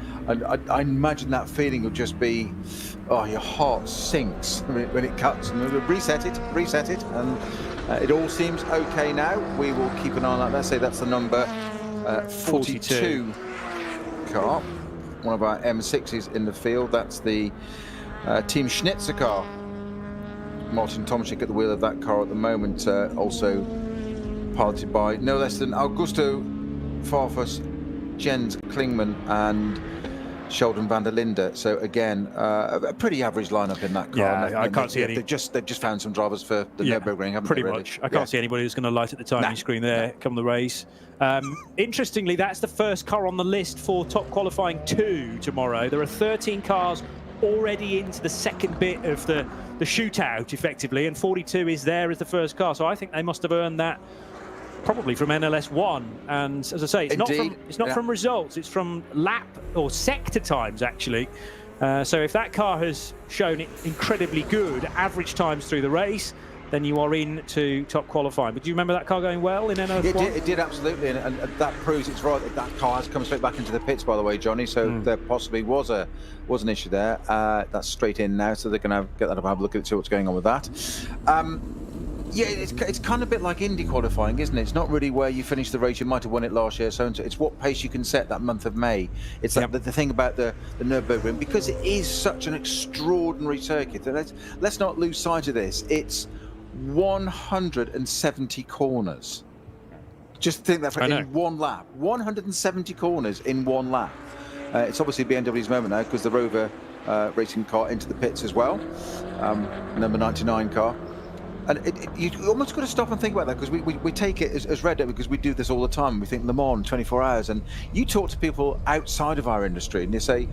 I imagine that feeling will just be, your heart sinks when it cuts. And reset it, and it all seems okay now. We will keep an eye on that. Let's say that's the number 42 car, one of our M6s in the field. That's the Team Schnitzer car. Martin Tomczyk at the wheel of that car at the moment, also piloted by no less than Augusto Farfus, Jens Klingman and Sheldon van der Linde. So again, a pretty average lineup in that car. Yeah, I can't see any. They've just found some drivers for the Nürburgring, haven't pretty they? Really? Much. I can't see anybody who's going to light at the timing screen there come the race. Interestingly, that's the first car on the list for top qualifying 2 tomorrow. There are 13 cars already into the second bit of the shootout, effectively, and 42 is there as the first car. So I think they must have earned that probably from NLS 1, and as I say, it's not from results, it's from lap or sector times actually. So if that car has shown incredibly good average times through the race, then you are in to top qualifying. But do you remember that car going well in NLS 1? It did absolutely, and that proves it's right. That car has come straight back into the pits, by the way, Johnny. So there possibly was an issue there. That's straight in now, so they're going to get that up, have a look at it, see what's going on with that. Yeah, it's kind of a bit like Indy qualifying, isn't it? It's not really where you finish the race. You might have won it last year, so it's what pace you can set that month of May. It's like the thing about the Nürburgring, because it is such an extraordinary circuit. Let's not lose sight of this. It's 170 corners. Just think that in one lap. 170 corners in one lap. It's obviously BMW's moment now, because the Rover racing car into the pits as well. Number 99 car. And you almost got to stop and think about that, because we take it as read, because we do this all the time. We think Le Mans 24 hours, and you talk to people outside of our industry and they say,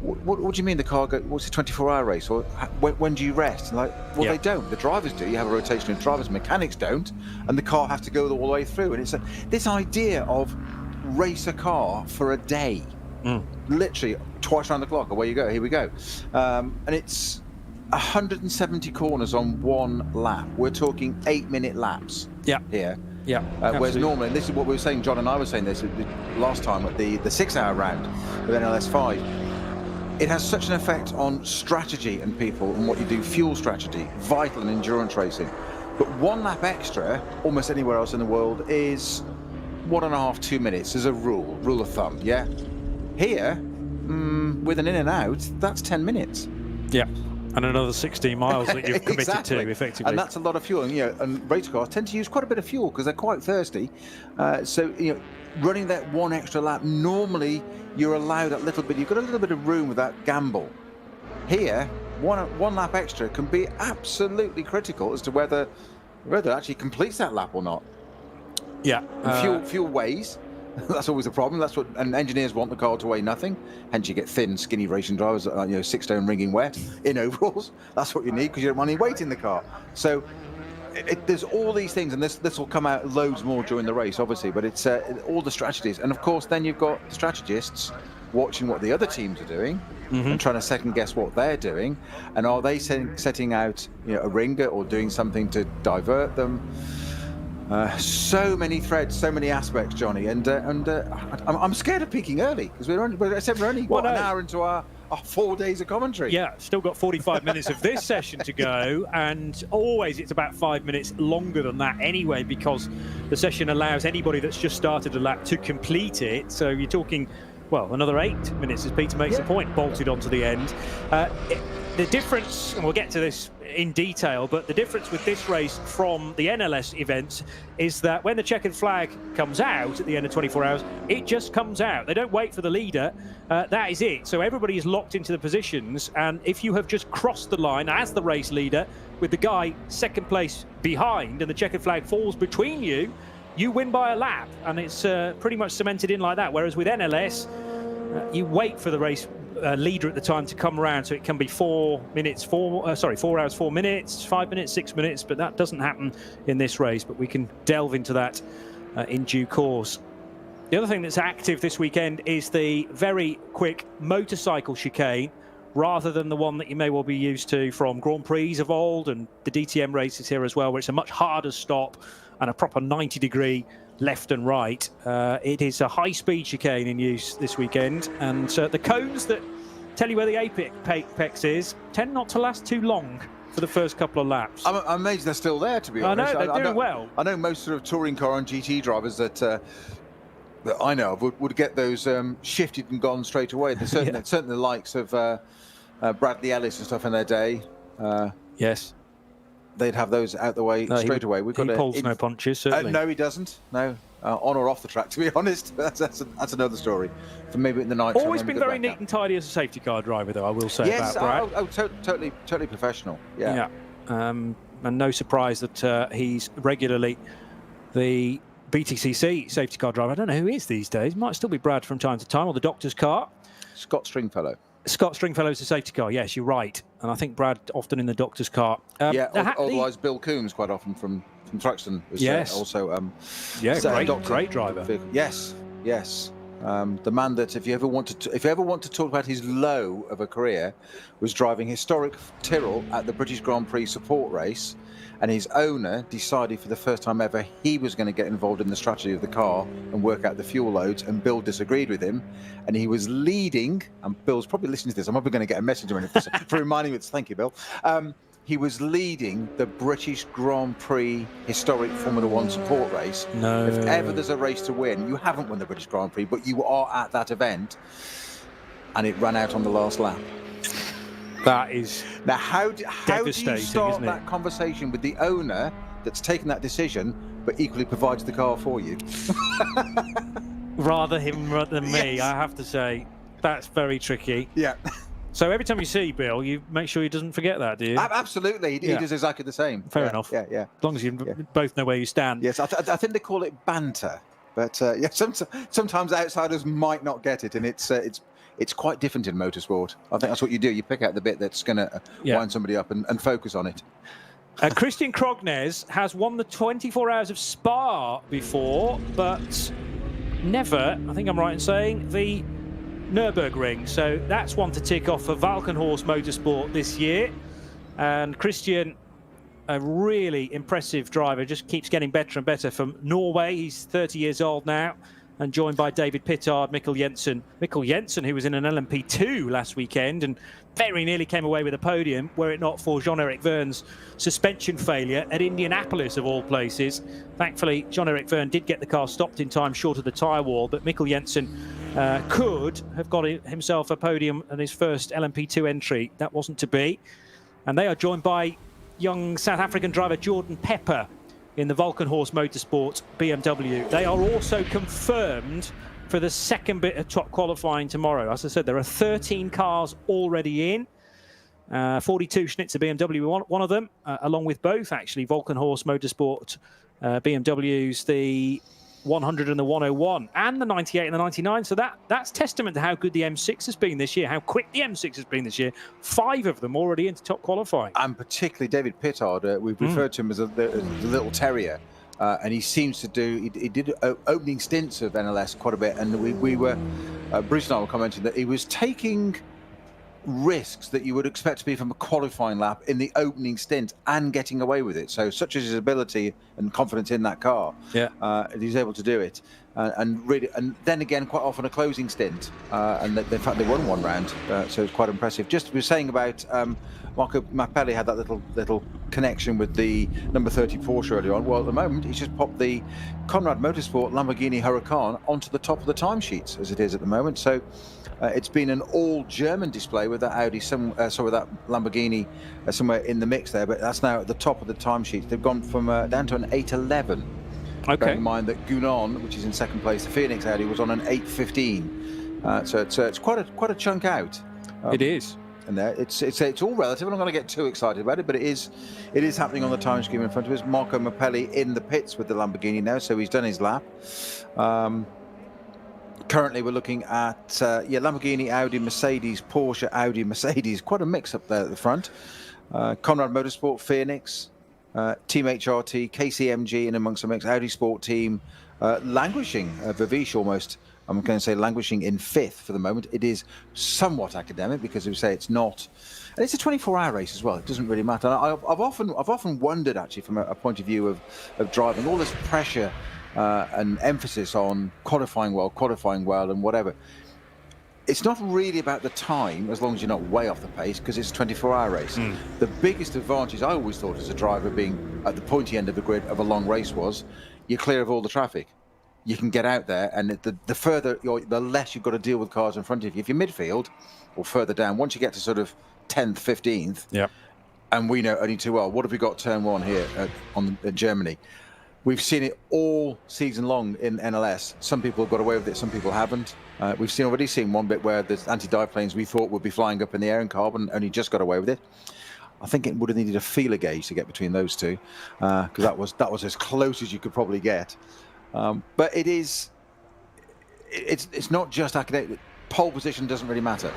what do you mean the car what's a 24-hour race, or when do you rest? And like, well, they don't. The drivers do. You have a rotation of drivers, mechanics don't, and the car has to go all the way through. And it's this idea of race a car for a day, literally twice around the clock, away you go, here we go. And it's 170 corners on one lap. We're talking 8-minute laps here. Yeah. Whereas normally, and this is what we were saying, John and I were saying this last time at the 6-hour round with NLS 5. It has such an effect on strategy and people and what you do, fuel strategy, vital in endurance racing. But 1 lap extra, almost anywhere else in the world, is 1.5, 2 minutes as a rule of thumb, yeah? Here, with an in and out, that's 10 minutes. Yeah. And another 16 miles that you've committed to, effectively. And that's a lot of fuel. And, and race cars tend to use quite a bit of fuel because they're quite thirsty. So, running that 1 extra lap, normally you're allowed that little bit. You've got a little bit of room with that gamble. Here, one lap extra can be absolutely critical as to whether it actually completes that lap or not. Yeah. And fuel weighs. That's always a problem. That's and engineers want the car to weigh nothing. Hence, you get thin, skinny racing drivers, 6 stone ringing wet in overalls. That's what you need, because you don't want any weight in the car. So there's all these things, and this will come out loads more during the race, obviously. But it's all the strategies, and of course, then you've got strategists watching what the other teams are doing and trying to second guess what they're doing, and are they setting out a ringer or doing something to divert them. So many threads, so many aspects, Johnny, and I'm scared of peaking early, because we're only an hour into our 4 days of commentary. Yeah, still got 45 minutes of this session to go, and always it's about 5 minutes longer than that anyway, because the session allows anybody that's just started a lap to complete it. So you're talking, well, another 8 minutes, as Peter makes the point, bolted onto the end. The difference, and we'll get to this in detail, but the difference with this race from the NLS events is that when the checkered flag comes out at the end of 24 hours, it just comes out. They don't wait for the leader. That is it. So everybody is locked into the positions, and if you have just crossed the line as the race leader with the guy second place behind and the checkered flag falls between you, you win by a lap, and it's pretty much cemented in like that. Whereas with NLS, you wait for the race leader at the time to come around, so it can be 4 hours 4 minutes, 5 minutes, 6 minutes, but that doesn't happen in this race. But we can delve into that in due course. The other thing that's active this weekend is the very quick motorcycle chicane, rather than the one that you may well be used to from Grand Prix of old and the DTM races here as well, where it's a much harder stop and a proper 90-degree left and right. It is a high-speed chicane in use this weekend, and the cones that tell you where the apex is tend not to last too long for the first couple of laps. I'm amazed they're still there, to be honest. I know, they're doing well. I know most sort of touring car and GT drivers that I know of would get those shifted and gone straight away. There's certainly the likes of Bradley Ellis and stuff in their day. Yes. They'd have those out the way straight away. We've got he pulls no punches, certainly. No, he doesn't. No, on or off the track, to be honest. That's another story. For maybe in the night. Always been very neat and tidy as a safety car driver, though, I will say yes, about Brad. Totally professional. Yeah. And no surprise that he's regularly the BTCC safety car driver. I don't know who he is these days. Might still be Brad from time to time, or the doctor's car. Scott Stringfellow. Scott Stringfellow's a safety car. Yes, you're right. And I think Brad often in the doctor's car. Otherwise Bill Coombs quite often from Thruxton was also great driver. Yes. The man that if you ever want to talk about his low of a career, was driving historic Tyrrell at the British Grand Prix support race, and his owner decided for the first time ever he was going to get involved in the strategy of the car and work out the fuel loads, and Bill disagreed with him, and he was leading, and Bill's probably listening to this, I'm probably going to get a message for reminding me, thank you, Bill. He was leading the British Grand Prix historic Formula One support race. No. If ever there's a race to win, you haven't won the British Grand Prix, but you are at that event, and it ran out on the last lap. That is now how do you start that it? Conversation with the owner that's taken that decision, but equally provides the car for you? Rather him than me, yes. I have to say. That's very tricky. Yeah. So every time you see Bill, you make sure he doesn't forget that, do you? Absolutely. He does exactly the same. Fair enough. Yeah. As long as you both know where you stand. Yes, I think they call it banter. But sometimes outsiders might not get it, and it's quite different in motorsport. I think that's what you do. You pick out the bit that's going to wind somebody up and focus on it. Christian Krognes has won the 24 Hours of Spa before, but never, I think I'm right in saying, the Nürburgring. So that's one to tick off for Valkenhorst Motorsport this year. And Christian, a really impressive driver, just keeps getting better and better from Norway. He's 30 years old now, and joined by David Pittard, Mikkel Jensen. Mikkel Jensen, who was in an LMP2 last weekend and very nearly came away with a podium, were it not for Jean-Eric Vergne's suspension failure at Indianapolis, of all places. Thankfully, Jean-Eric Vergne did get the car stopped in time short of the tyre wall, but Mikkel Jensen could have got himself a podium in his first LMP2 entry. That wasn't to be. And they are joined by young South African driver Jordan Pepper in the Valkenhorst Motorsport BMW. They are also confirmed for the second bit of top qualifying tomorrow. As I said, there are 13 cars already in. 42 Schnitzer BMW, one of them, along with both, actually, Valkenhorst Motorsport BMWs, the 100 and the 101, and the 98 and the 99. So that's testament to how good the M6 has been this year, how quick the M6 has been this year. 5 of them already into top qualifying. And particularly David Pittard, we've referred to him as the little terrier. And he seems to do, he did opening stints of NLS quite a bit. And we were, Bruce and I were commenting that he was taking risks that you would expect to be from a qualifying lap in the opening stint and getting away with it. So such as his ability and confidence in that car, he's able to do it. And really, and then again, quite often a closing stint. And in fact, they won one round, so it's quite impressive. Just we were saying about Marco Mappelli had that little connection with the number 30 Porsche earlier on. Well, at the moment, he's just popped the Conrad Motorsport Lamborghini Huracan onto the top of the timesheets as it is at the moment. So it's been an all-German display with that Audi, with that Lamborghini somewhere in the mix there, but that's now at the top of the timesheets. They've gone from down to an 811. Okay. Bear in mind that Gunon, which is in second place, the Phoenix Audi, was on an 815. So it's quite a chunk out. It is. And there, it's all relative. I'm not going to get too excited about it, but it is happening on the time scheme in front of us. Marco Mappelli in the pits with the Lamborghini now, so he's done his lap. Currently, we're looking at Lamborghini, Audi, Mercedes, Porsche, Audi, Mercedes. Quite a mix up there at the front. Conrad Motorsport, Phoenix, Team HRT, KCMG, and amongst the mix, Audi Sport Team, languishing, Viviche almost. I'm going to say languishing in 5th for the moment. It is somewhat academic because we say it's not, and it's a 24-hour race as well. It doesn't really matter. I've often wondered actually from a point of view of driving, all this pressure and emphasis on qualifying well and whatever. It's not really about the time as long as you're not way off the pace because it's a 24-hour race. The biggest advantage I always thought as a driver being at the pointy end of the grid of a long race was you're clear of all the traffic. you can get out there, and the further the less you've got to deal with cars in front of you. If you're midfield or further down, once you get to sort of 10th, 15th, and we know only too well, what have we got turn 1 here at Germany? We've seen it all season long in NLS. Some people have got away with it, some people haven't. We've already seen one bit where the anti-dive planes we thought would be flying up in the air in carbon only just got away with it. I think it would have needed a feeler gauge to get between those two, because that was as close as you could probably get. But it's not just academic. Pole position doesn't really matter.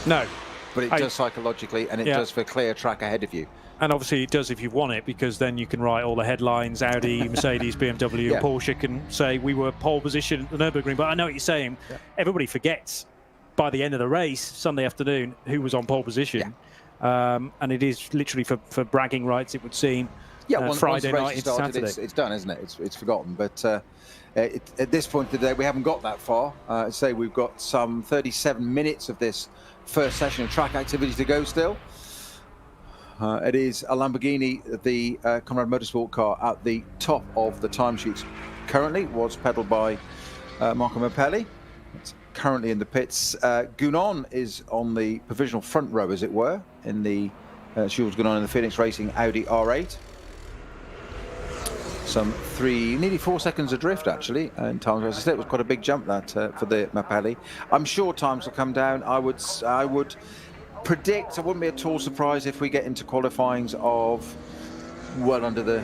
No. But it does psychologically, and it does for clear track ahead of you. And obviously it does if you've won it, because then you can write all the headlines. Audi, Mercedes, BMW, Porsche can say we were pole position at the Nürburgring. But I know what you're saying. Yeah. Everybody forgets by the end of the race, Sunday afternoon, who was on pole position. Yeah. And it is literally for bragging rights, it would seem. Yeah, Friday night into Saturday. It's done, isn't it? It's forgotten. But at this point today, we haven't got that far. Say we've got some 37 minutes of this first session of track activity to go still. It is a Lamborghini, the Conrad Motorsport car, at the top of the timesheets. Currently was pedalled by Marco Mappelli. It's currently in the pits. Gounon is on the provisional front row, as it were, in the Jules Gounon in the Phoenix Racing Audi R8. Some nearly 4 seconds adrift, actually, in times. As I said, it was quite a big jump that for the Mappelli. I'm sure times will come down. I would predict, I wouldn't be at all surprised if we get into qualifyings of well under the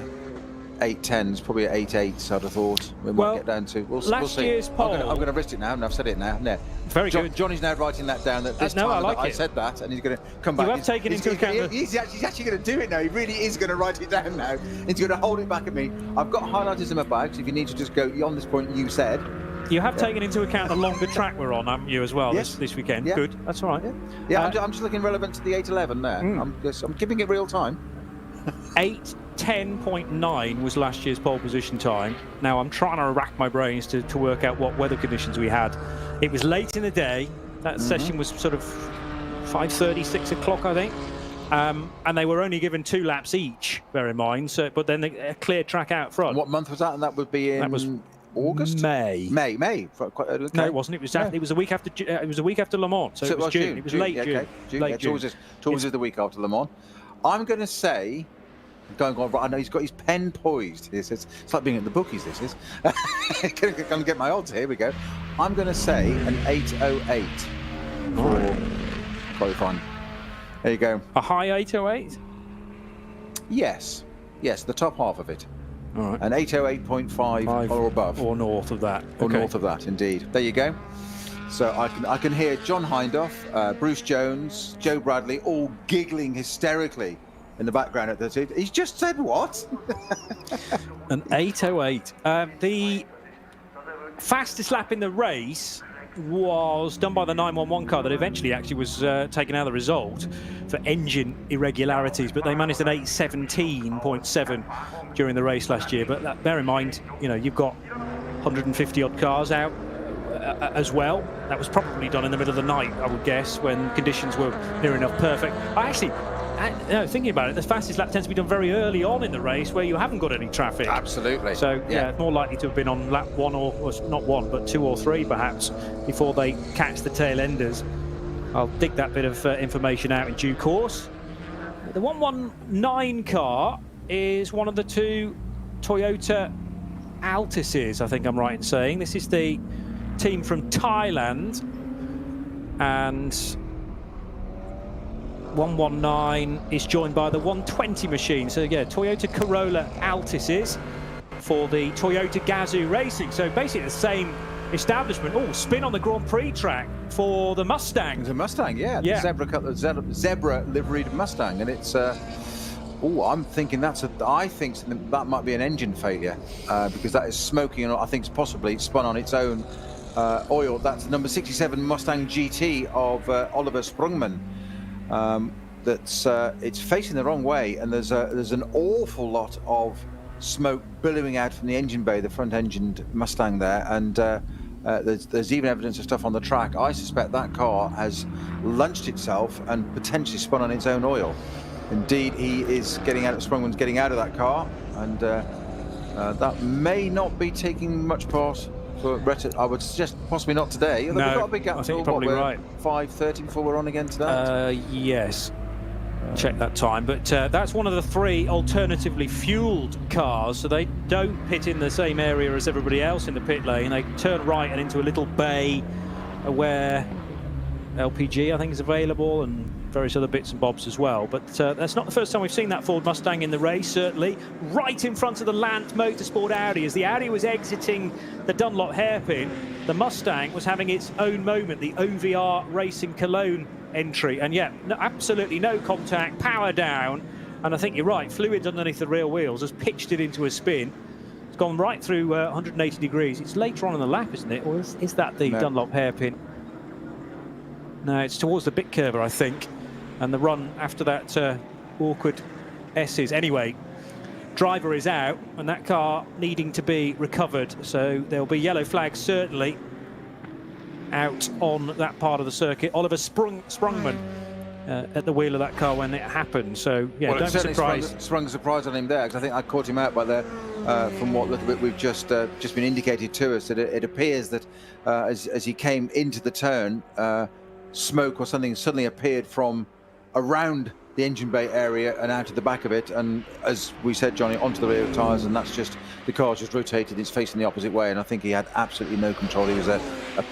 8.10s, probably at 8.8s, I'd have thought. We might get down to. We'll see. Year's pole. I'm going to risk it now, and I've said it now. No. Very good. Johnny's now writing that down. That this time I said that, and he's going to come back. You have taken into account. He's actually going to do it now. He really is going to write it down now. He's going to hold it back at me. I've got highlighters in my bag, so if you need to just go on this point you said. You have taken into account the longer track we're on, haven't you, as well, this weekend? Yeah. Good, that's all right. Yeah, I'm just looking relevant to the 8.11 there. I'm giving it real time. 8:10.9 was last year's pole position time. Now, I'm trying to rack my brains to work out what weather conditions we had. It was late in the day. That session was sort of 5:30, 6 o'clock, I think. And they were only given 2 laps each, bear in mind. So, but then a clear track out front. And what month was that? And that would be in... That was August? May. Okay. No, it wasn't. It was it was a week after. It was a week after Le Mans. So it was June. It was late June. June. Late June. Towards the week after Le Mans. I'm going to say, going on. I know he's got his pen poised. It's like being at the bookies. This is. Going to get my odds. Here we go. I'm going to say an 8.08 for qualifying. There you go. A high 8.08. Yes. The top half of it. All right. An 808.5 or above. Or north of that. Or north of that, indeed. There you go. So I can hear John Hindhaugh, Bruce Jones, Joe Bradley, all giggling hysterically in the background at the. He's just said what? An 8.08. The fastest lap in the race was done by the 911 car that eventually actually was taken out of the result for engine irregularities, but they managed an 8:17.7 during the race last year. But bear in mind, you've got 150 odd cars out as well. That was probably done in the middle of the night, I would guess, when conditions were near enough perfect. Thinking about it, the fastest lap tends to be done very early on in the race where you haven't got any traffic. Absolutely. So, more likely to have been on lap 1 or not 1, but 2 or 3 perhaps, before they catch the tail enders. I'll dig that bit of information out in due course. The 119 car is one of the 2 Toyota Altises, I think I'm right in saying. This is the team from Thailand, and 119 is joined by the 120 machine. So Toyota Corolla Altises for the Toyota Gazoo Racing. So basically the same establishment. Spin on the Grand Prix track for the Mustang. The Mustang, the zebra liveried Mustang, and it's. I'm thinking I think that might be an engine failure because that is smoking, and I think it's possibly spun on its own oil. That's number 67 Mustang GT of Oliver Sprungman. It's facing the wrong way, and there's an awful lot of smoke billowing out from the engine bay, the front-engined Mustang there, and there's even evidence of stuff on the track. I suspect that car has lunched itself and potentially spun on its own oil. Indeed, Sprungman's getting out of that car, and that may not be taking much part for Brett. I would suggest possibly not today. No, We've got a big gap. I think you're probably right. 5:30 before we're on again today. Yes. Check that time, but that's one of the 3 alternatively fueled cars, so they don't pit in the same area as everybody else in the pit lane. They turn right and into a little bay where LPG, I think, is available, and various other bits and bobs as well. But that's not the first time we've seen that Ford Mustang in the race, certainly. Right in front of the Lant Motorsport Audi. As the Audi was exiting the Dunlop hairpin, the Mustang was having its own moment, the OVR Racing Cologne entry. And yeah, no, absolutely no contact, power down. And I think you're right, fluids underneath the rear wheels has pitched it into a spin. It's gone right through 180 degrees. It's later on in the lap, isn't it? Or is that the Dunlop hairpin? No, it's towards the bit curver, I think. And the run after that awkward S's. Anyway, driver is out, and that car needing to be recovered. So there'll be yellow flags certainly out on that part of the circuit. Oliver Sprungman at the wheel of that car when it happened. So yeah, well, don't be surprised. Sprung a surprise on him there, because I think I caught him out by there from what little bit we've just been indicated to us. That it appears that as he came into the turn, smoke or something suddenly appeared from around the engine bay area and out of the back of it, and as we said, Johnny, onto the rear tyres, and that's just the car's just rotated, it's facing the opposite way, and I think he had absolutely no control. He was a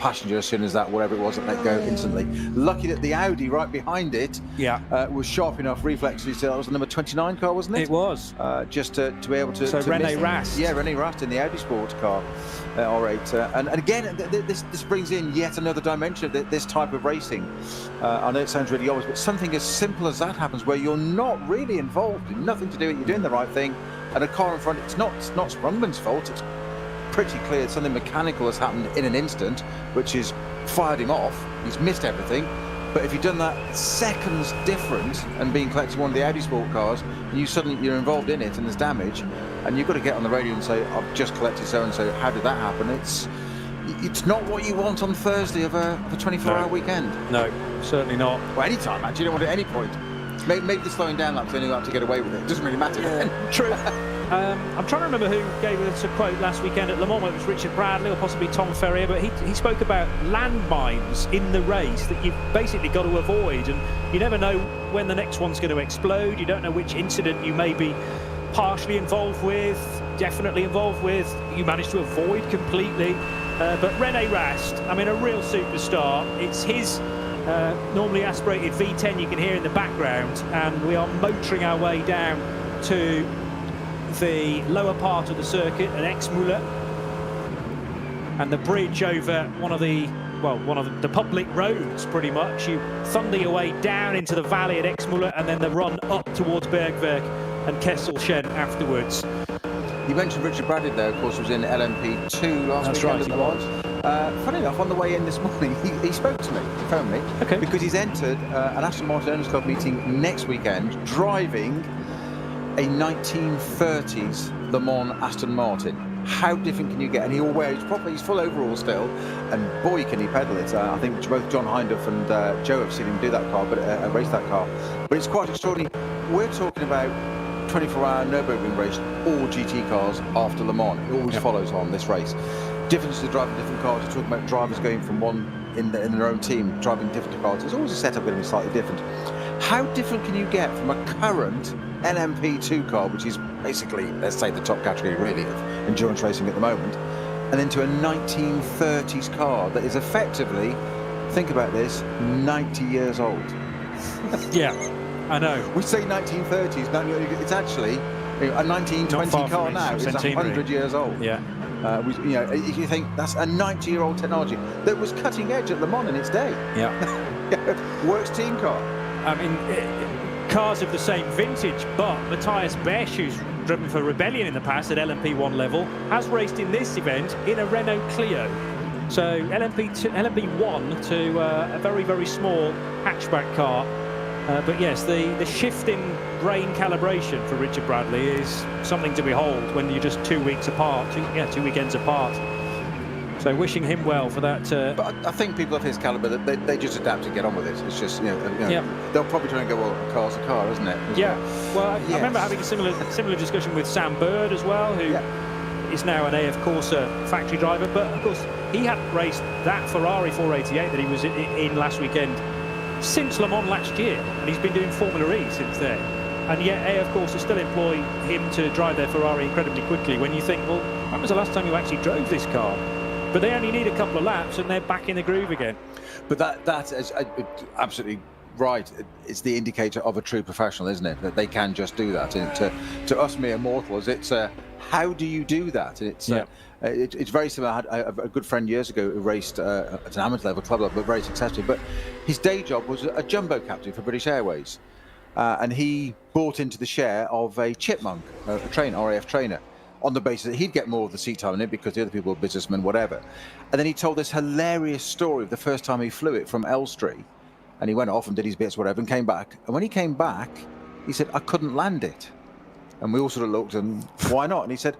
passenger as soon as that, whatever it was, that let go instantly. Lucky that the Audi right behind it was sharp enough reflexes. That was the number 29 car, wasn't it? It was. Just to be able to... So René Rast. Yeah, René Rast in the Audi sports car. R8. And again, this brings in yet another dimension of this type of racing. I know it sounds really obvious, but something as simple as that happens where you're not really involved, in nothing to do with it, you're doing the right thing, and a car in front, it's not Sprungman's fault. It's pretty clear something mechanical has happened in an instant, which has fired him off. He's missed everything. But if you've done that seconds different and being collected one of the Audi sport cars, and you're involved in it and there's damage, and you've got to get on the radio and say, I've just collected so and so, how did that happen? It's not what you want on Thursday of a 24-hour weekend. No, certainly not. Well, any time, actually, you don't want it at any point. Maybe the slowing down lap's the only lap to get away with it. It doesn't really matter then. True. I'm trying to remember who gave us a quote last weekend at Le Mans. It was Richard Bradley or possibly Tom Ferrier, but he spoke about landmines in the race that you've basically got to avoid, and you never know when the next one's going to explode. You don't know which incident you may be partially involved with, definitely involved with, you managed to avoid completely. But René Rast, I mean, a real superstar. It's his normally aspirated V10 you can hear in the background, and we are motoring our way down to the lower part of the circuit at Exmüller, and the bridge over one of the public roads, pretty much. You thunder your way down into the valley at Exmüller, and then the run up towards Bergwerk and Kesselchen afterwards. You mentioned Richard Bradley there, of course, was in LMP2 last weekend. That's right, he was. Funny enough, on the way in this morning, he spoke to me, he phoned me, because he's entered an Aston Martin Owners Club meeting next weekend, driving a 1930s Le Mans Aston Martin. How different can you get? And he'll wear he's full overall still, and boy can he pedal it. I think both John Hindhaugh and Joe have seen him do that car, but race that car. But it's quite extraordinary. We're talking about 24-hour Nürburgring race, all GT cars after Le Mans. It always follows on this race. Differences of driving different cars. You're talking about drivers going from one in their own team, driving different cars. There's always a setup going to be slightly different. How different can you get from a current LMP2 car, which is basically, let's say, the top category really of endurance racing at the moment, and then to a 1930s car that is effectively, think about this, 90 years old? Yeah, I know. We say 1930s, it's actually a 1920 car now is 100 years old. Yeah. If you think that's a 90-year-old technology that was cutting edge at Le Mans in its day. Yeah. Works team car. I mean, cars of the same vintage, but Matthias Besch, who's driven for Rebellion in the past at LMP1 level, has raced in this event in a Renault Clio. So LMP1 to a very, very small hatchback car. But yes, the shift in brain calibration for Richard Bradley is something to behold when you're just 2 weeks apart, 2 weekends apart. So wishing him well for that. But I think people of his calibre, they just adapt and get on with it. It's just, they'll probably try and go, well, a car's a car, isn't it? Well, I remember having a similar discussion with Sam Bird as well, who is now an AF Corsa factory driver, but of course he hadn't raced that Ferrari 488 that he was in last weekend since Le Mans last year, and he's been doing Formula E since then. And yet AF Corsa still employ him to drive their Ferrari incredibly quickly, when you think, well, when was the last time you actually drove this car? But they only need a couple of laps and they're back in the groove again. But that is absolutely right. It's the indicator of a true professional, isn't it? That they can just do that. And to us mere mortals, it's how do you do that? It's it's very similar. I had a good friend years ago who raced at an amateur level, club level, but very successfully. But his day job was a jumbo captain for British Airways, and he bought into the share of a chipmunk, a trainer, RAF trainer, on the basis that he'd get more of the seat time in it because the other people were businessmen, whatever. And then he told this hilarious story of the first time he flew it from Elstree, and he went off and did his bits, whatever, and came back. And when he came back, he said, I couldn't land it. And we all sort of looked, and why not? And he said,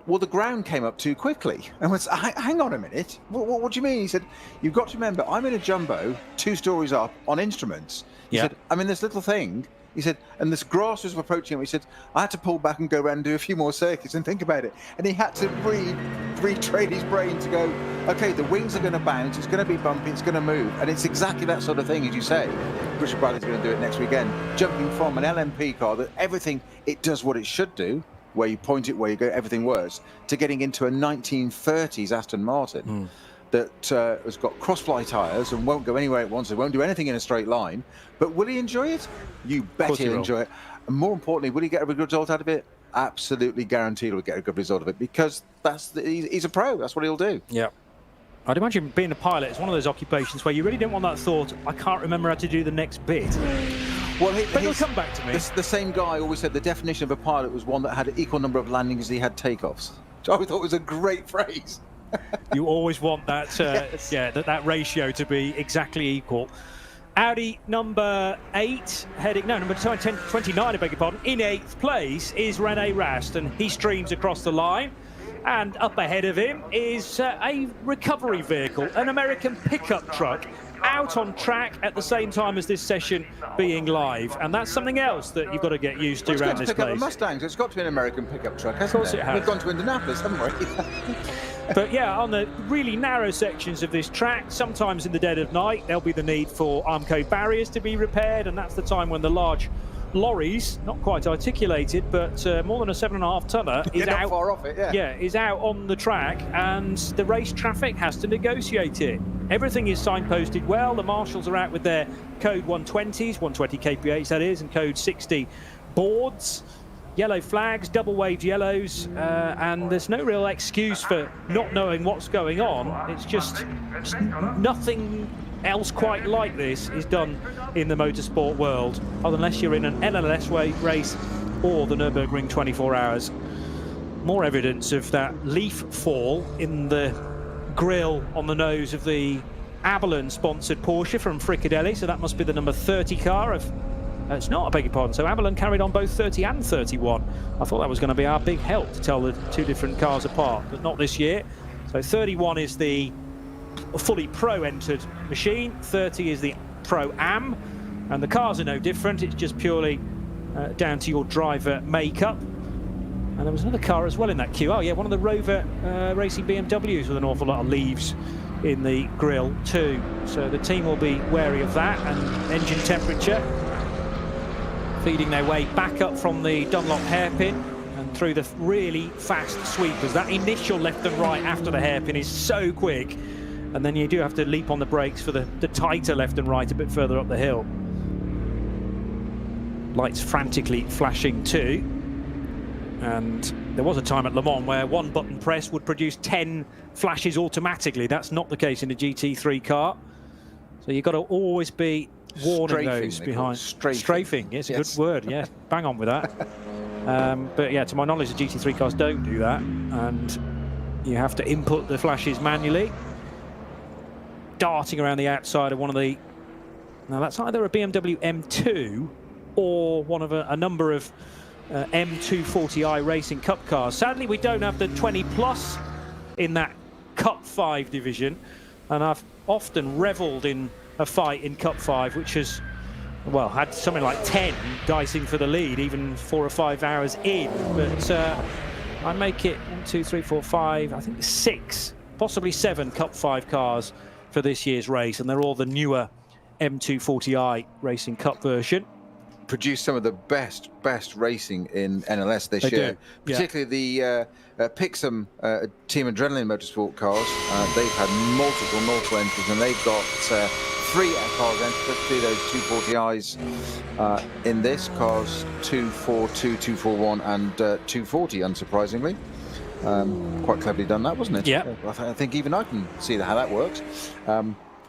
well, the ground came up too quickly. And I went, hang on a minute. What do you mean? He said, you've got to remember, I'm in a jumbo, 2 stories up on instruments. He said, I'm in this little thing. He said, and this grass was approaching him. He said, I had to pull back and go around and do a few more circuits and think about it. And he had to retrain his brain to go, okay, the wings are going to bounce, it's going to be bumpy, it's going to move. And it's exactly that sort of thing, as you say. Richard Bradley's going to do it next weekend. Jumping from an LMP car that everything, it does what it should do, where you point it, where you go, everything works, to getting into a 1930s Aston Martin. That has got cross-fly tyres and won't go anywhere it wants. It won't do anything in a straight line. But will he enjoy it? You bet he'll enjoy it. And more importantly, will he get a good result out of it? Absolutely guaranteed he'll get a good result of it, because he's a pro. That's what he'll do. Yeah. I'd imagine being a pilot is one of those occupations where you really don't want that thought, I can't remember how to do the next bit. Well, but it'll come back to me. The same guy always said the definition of a pilot was one that had an equal number of landings as he had takeoffs, which I thought was a great phrase. You always want that, that ratio to be exactly equal. Audi number 8 heading, no, number 29, I beg your pardon, in 8th place is René Rast, and he streams across the line. And up ahead of him is a recovery vehicle, an American pickup truck, out on track at the same time as this session being live, and that's something else that you've got to get used to around this place. It's got to pick up a Mustang, so it's got to be an American pickup truck, hasn't it? Of course it has. We've gone to Indianapolis, haven't we? But yeah, on the really narrow sections of this track, sometimes in the dead of night, there'll be the need for Armco barriers to be repaired, and that's the time when the large lorries, not quite articulated, but more than a 7.5 tonner, is out far off it, is out on the track, and the race traffic has to negotiate it. Everything is signposted well. The marshals are out with their code 120s, 120 kph that is, and code 60 boards. Yellow flags, double waved yellows, and there's no real excuse for not knowing what's going on. It's just nothing else quite like this is done in the motorsport world, unless you're in an LLS race or the Nürburgring 24 hours. More evidence of that leaf fall in the grille on the nose of the Abalon-sponsored Porsche from Fricadelli, so that must be the number 30 car of... it's not, I beg your pardon. So Abalon carried on both 30 and 31. I thought that was going to be our big help to tell the 2 different cars apart, but not this year. So 31 is the fully pro-entered machine, 30 is the Pro-Am, and the cars are no different. It's just purely down to your driver makeup. And there was another car as well in that queue. Oh yeah, one of the Rover racing BMWs with an awful lot of leaves in the grille too. So the team will be wary of that, and engine temperature feeding their way back up from the Dunlop hairpin and through the really fast sweepers. That initial left and right after the hairpin is so quick, and then you do have to leap on the brakes for the tighter left and right a bit further up the hill. Lights frantically flashing too, and there was a time at Le Mans where one button press would produce 10 flashes automatically. That's not the case in a GT3 car, so you've got to always be warning those behind. Strafing, yes, a good word, yeah, bang on with that. But yeah, to my knowledge, the GT3 cars don't do that, and you have to input the flashes manually. Darting around the outside of one of the... Now, that's either a BMW M2 or one of a number of M240i Racing Cup cars. Sadly, we don't have the 20 Plus in that Cup 5 division, and I've often revelled in a fight in Cup 5, which has, well, had something like 10 dicing for the lead, even 4 or 5 hours in. But I make it 1, 2, 3, 4, 5, I think 6, possibly 7 Cup 5 cars for this year's race, and they're all the newer M240i Racing Cup version. Produced some of the best racing in NLS this year, particularly the Pixum Team Adrenaline Motorsport cars. They've had multiple entries, and they've got 3 cars entered, 3 of those 240i's in this, cars 242, 241 and 240, unsurprisingly. Quite cleverly done that, wasn't it? Yeah. I think even I can see how that works.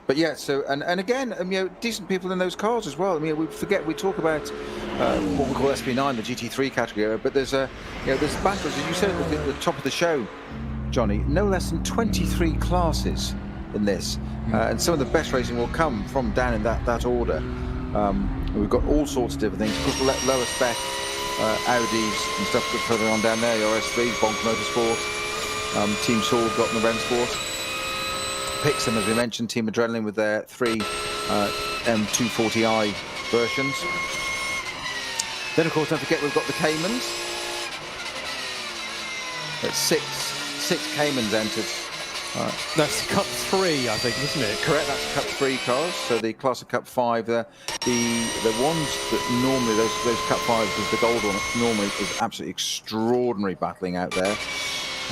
But yeah, so and again, you know, decent people in those cars as well. I mean, we talk about what we call SP9, the GT3 category, but there's there's battles, as you said at the top of the show, Johnny. No less than 23 classes in this, and some of the best racing will come from down in that order. We've got all sorts of different things. Of course, lower spec Audis and stuff further on down there. Your S3s, Bonk Motorsport, Team Sword got in the Rennsport. Pixum, as we mentioned, Team Adrenaline with their 3 M240i versions. Then, of course, don't forget we've got the Caymans. That's six Caymans entered. That's Cup 3, I think, isn't it? Correct, that's Cup 3 cars. So the class of Cup 5, the ones that normally, those Cup 5s, is the gold one, normally is absolutely extraordinary battling out there.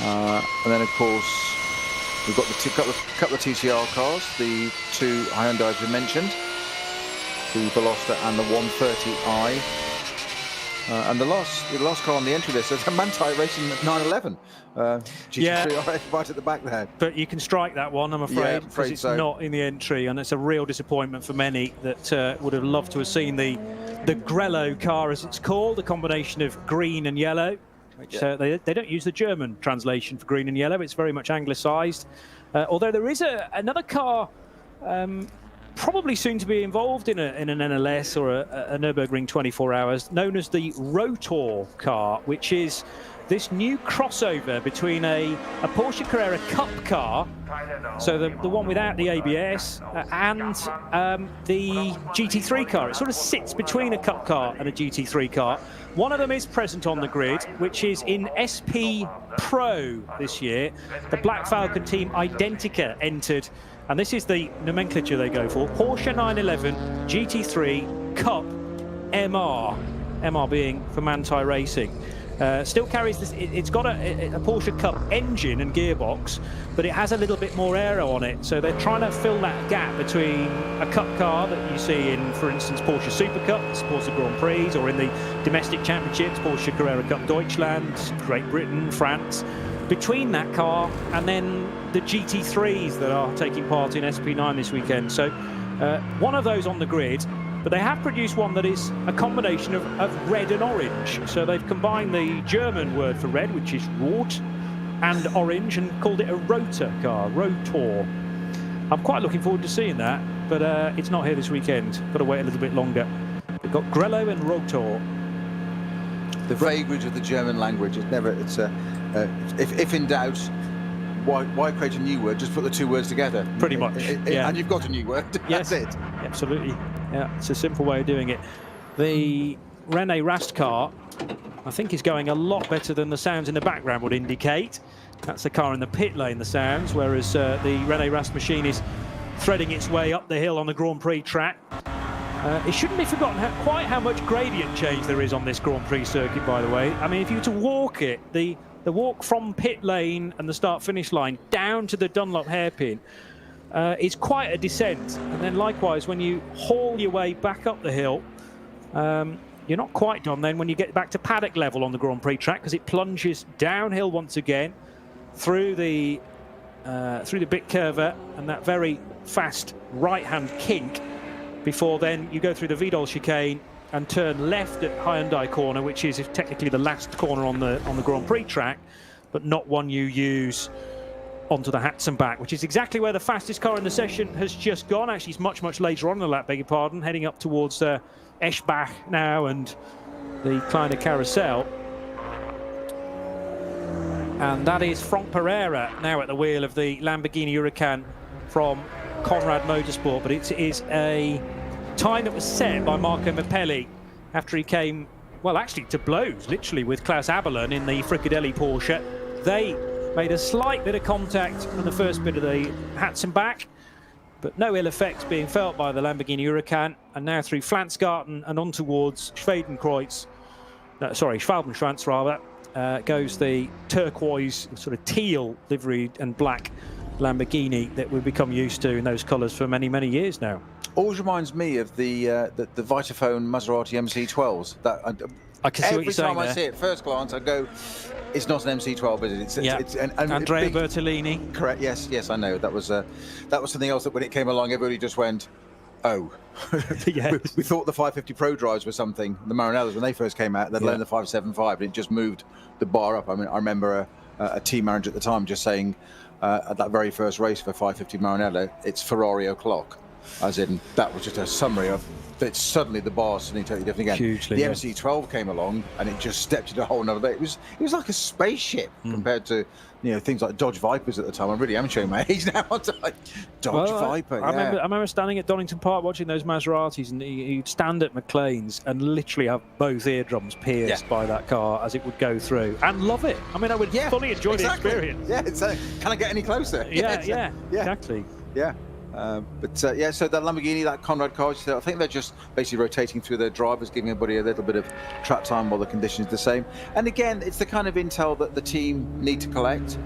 And then, of course, we've got the couple of TCR cars, the 2 Hyundais we mentioned, the Veloster and the 130i. And the last car on the entry list is a Manthey Racing 911 GT3 right at the back there. But you can strike that one, I'm afraid, because it's not in the entry, and it's a real disappointment for many that would have loved to have seen the Grello car, as it's called, a combination of green and yellow. So they don't use the German translation for green and yellow. It's very much anglicised. Although there is another car probably soon to be involved in an NLS or a Nürburgring 24 hours, known as the Rotor car, which is this new crossover between a Porsche Carrera Cup car, so the one without the ABS, and the GT3 car. It sort of sits between a Cup car and a GT3 car. One of them is present on the grid, which is in SP Pro this year. The Black Falcon team Identica entered, and this is the nomenclature they go for: Porsche 911 GT3 Cup MR. MR being for Manthey Racing. Still carries this. It's got a Porsche Cup engine and gearbox, but it has a little bit more aero on it. So they're trying to fill that gap between a Cup car that you see in, for instance, Porsche Super Cup, supports the Grand Prix, or in the domestic championships, Porsche Carrera Cup Deutschland, Great Britain, France. Between that car and then the GT3s that are taking part in SP9 this weekend. So one of those on the grid. But they have produced one that is a combination of red and orange. So they've combined the German word for red, which is rot, and orange, and called it a rotor car, Rotor. I'm quite looking forward to seeing that, but it's not here this weekend. Got to wait a little bit longer. We've got Grello and Rotor. The vagrage of the German language. It's never. It's if in doubt, why create a new word? Just put the 2 words together. Pretty much. And you've got a new word. Yes. That's it. Absolutely. Yeah, it's a simple way of doing it. The René Rast car, I think, is going a lot better than the sounds in the background would indicate. That's the car in the pit lane, the sounds, whereas the René Rast machine is threading its way up the hill on the Grand Prix track. It shouldn't be forgotten quite how much gradient change there is on this Grand Prix circuit, by the way. I mean, if you were to walk it, the walk from pit lane and the start-finish line down to the Dunlop hairpin, it's quite a descent. And then likewise, when you haul your way back up the hill, you're not quite done then when you get back to paddock level on the Grand Prix track, because it plunges downhill once again through the bit curver and that very fast right-hand kink, before then you go through the Vidal chicane and turn left at Hyundai corner, which is technically the last corner on the Grand Prix track, but not one you use onto the Hatson back, which is exactly where the fastest car in the session has just gone. Actually, it's much later on in the lap, beg your pardon, heading up towards Eschbach now and the Kleine Carousel. And that is Franck Pereira now at the wheel of the Lamborghini Huracan from Conrad Motorsport, but it is a time that was set by Marco Mappelli after he came well, actually to blows, literally, with Klaus Aberlin in the Fricadelli Porsche. They made a slight bit of contact on the first bit of the Hatsen back, but no ill effects being felt by the Lamborghini Huracan. And now through Flansgarten and on towards Schwedenschwanz rather, goes the turquoise, sort of teal liveried and black Lamborghini that we've become used to in those colours for many, many years now. Always reminds me of the Vitaphone Maserati MC12s. I can see what you're saying Every time I see it, first glance, I go, it's not an MC12, is it? It's Andrea Bertolini. Correct. Yes, I know. That was something else that when it came along, everybody just went, oh. Yes. we thought the 550 Pro drives were something. The Maranellas, when they first came out, they'd learned the 575, and it just moved the bar up. I mean, I remember a team manager at the time just saying at that very first race for 550 Maranello, it's Ferrari o'clock. As in, that was just a summary of that. Suddenly the bar suddenly totally different again. Hugely, the MC12 came along and it just stepped into a whole nother bit. It was like a spaceship compared to things like Dodge Vipers at the time. I really am showing my age now. Dodge Viper. I remember standing at Donington Park watching those Maseratis, and you'd stand at McLean's and literally have both eardrums pierced by that car as it would go through, and love it. I mean, I would fully enjoy the experience. Yeah, can I get any closer? Yeah, exactly. Yeah. So that Lamborghini, that Conrad car, I think they're just basically rotating through their drivers, giving everybody a little bit of track time while the conditions are the same. And again, it's the kind of intel that the team need to collect.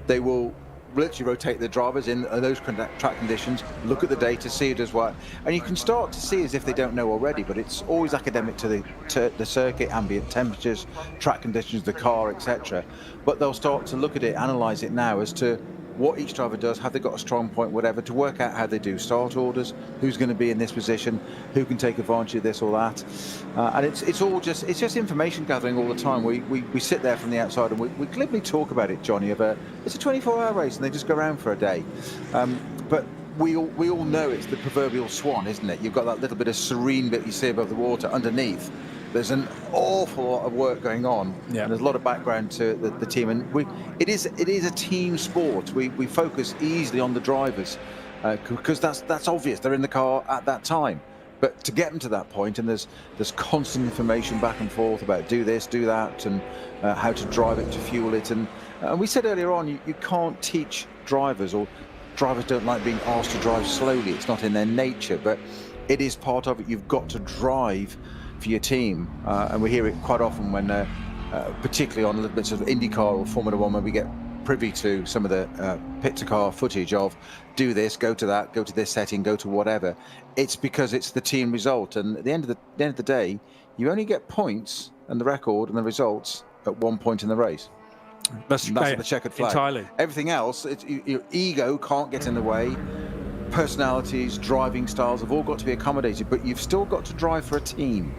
They will literally rotate their drivers in those track conditions, look at the data, see it as well. And you can start to see as if they don't know already, but it's always academic to the circuit, ambient temperatures, track conditions, the car, etc. But they'll start to look at it, analyse it now as to what each driver does, have they got a strong point, whatever, to work out how they do start orders, who's going to be in this position, who can take advantage of this or that. And it's just information gathering all the time. We sit there from the outside and we glibly talk about it, Johnny, it's a 24-hour race and they just go around for a day. But we all know it's the proverbial swan, isn't it? You've got that little bit of serene bit you see above the water underneath. There's an awful lot of work going on, and there's a lot of background to the team. And it is a team sport. We focus easily on the drivers because that's obvious. They're in the car at that time. But to get them to that point, and there's constant information back and forth about do this, do that, and how to drive it, to fuel it. And we said earlier on, you can't teach drivers, or drivers don't like being asked to drive slowly. It's not in their nature, but it is part of it. You've got to drive for your team, and we hear it quite often when particularly on a little bit of IndyCar or Formula One, when we get privy to some of the pit-to-car footage of do this, go to that, go to this setting, go to whatever. It's because it's the team result, and at the end of the day, you only get points and the record and the results at one point in the race. That's the checkered flag. Entirely. Everything else, your ego can't get in the way. Personalities, driving styles have all got to be accommodated, but you've still got to drive for a team.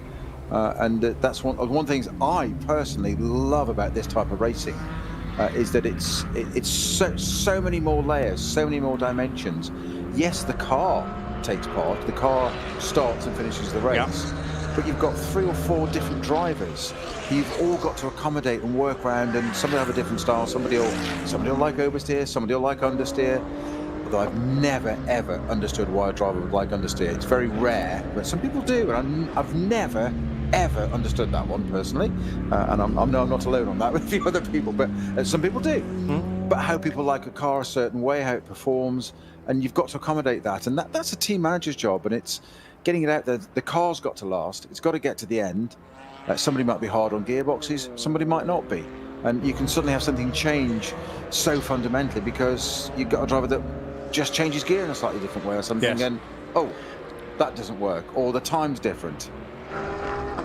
And that's one of the things I personally love about this type of racing, is that it's so many more layers, so many more dimensions. Yes, the car takes part. The car starts and finishes the race, but you've got 3 or 4 different drivers. You've all got to accommodate and work around, and somebody will have a different style. Somebody will like oversteer, somebody will like understeer. Although I've never ever understood why a driver would like understeer. It's very rare, but some people do, and I've never ever understood that one personally, and I'm not alone on that with a few other people, but some people do. But how people like a car a certain way, how it performs, and you've got to accommodate that, and that's a team manager's job, and it's getting it out there. The car's got to last, it's got to get to the end. Somebody might be hard on gearboxes, somebody might not be, and you can suddenly have something change so fundamentally because you've got a driver that just changes gear in a slightly different way or something, and that doesn't work, or the time's different.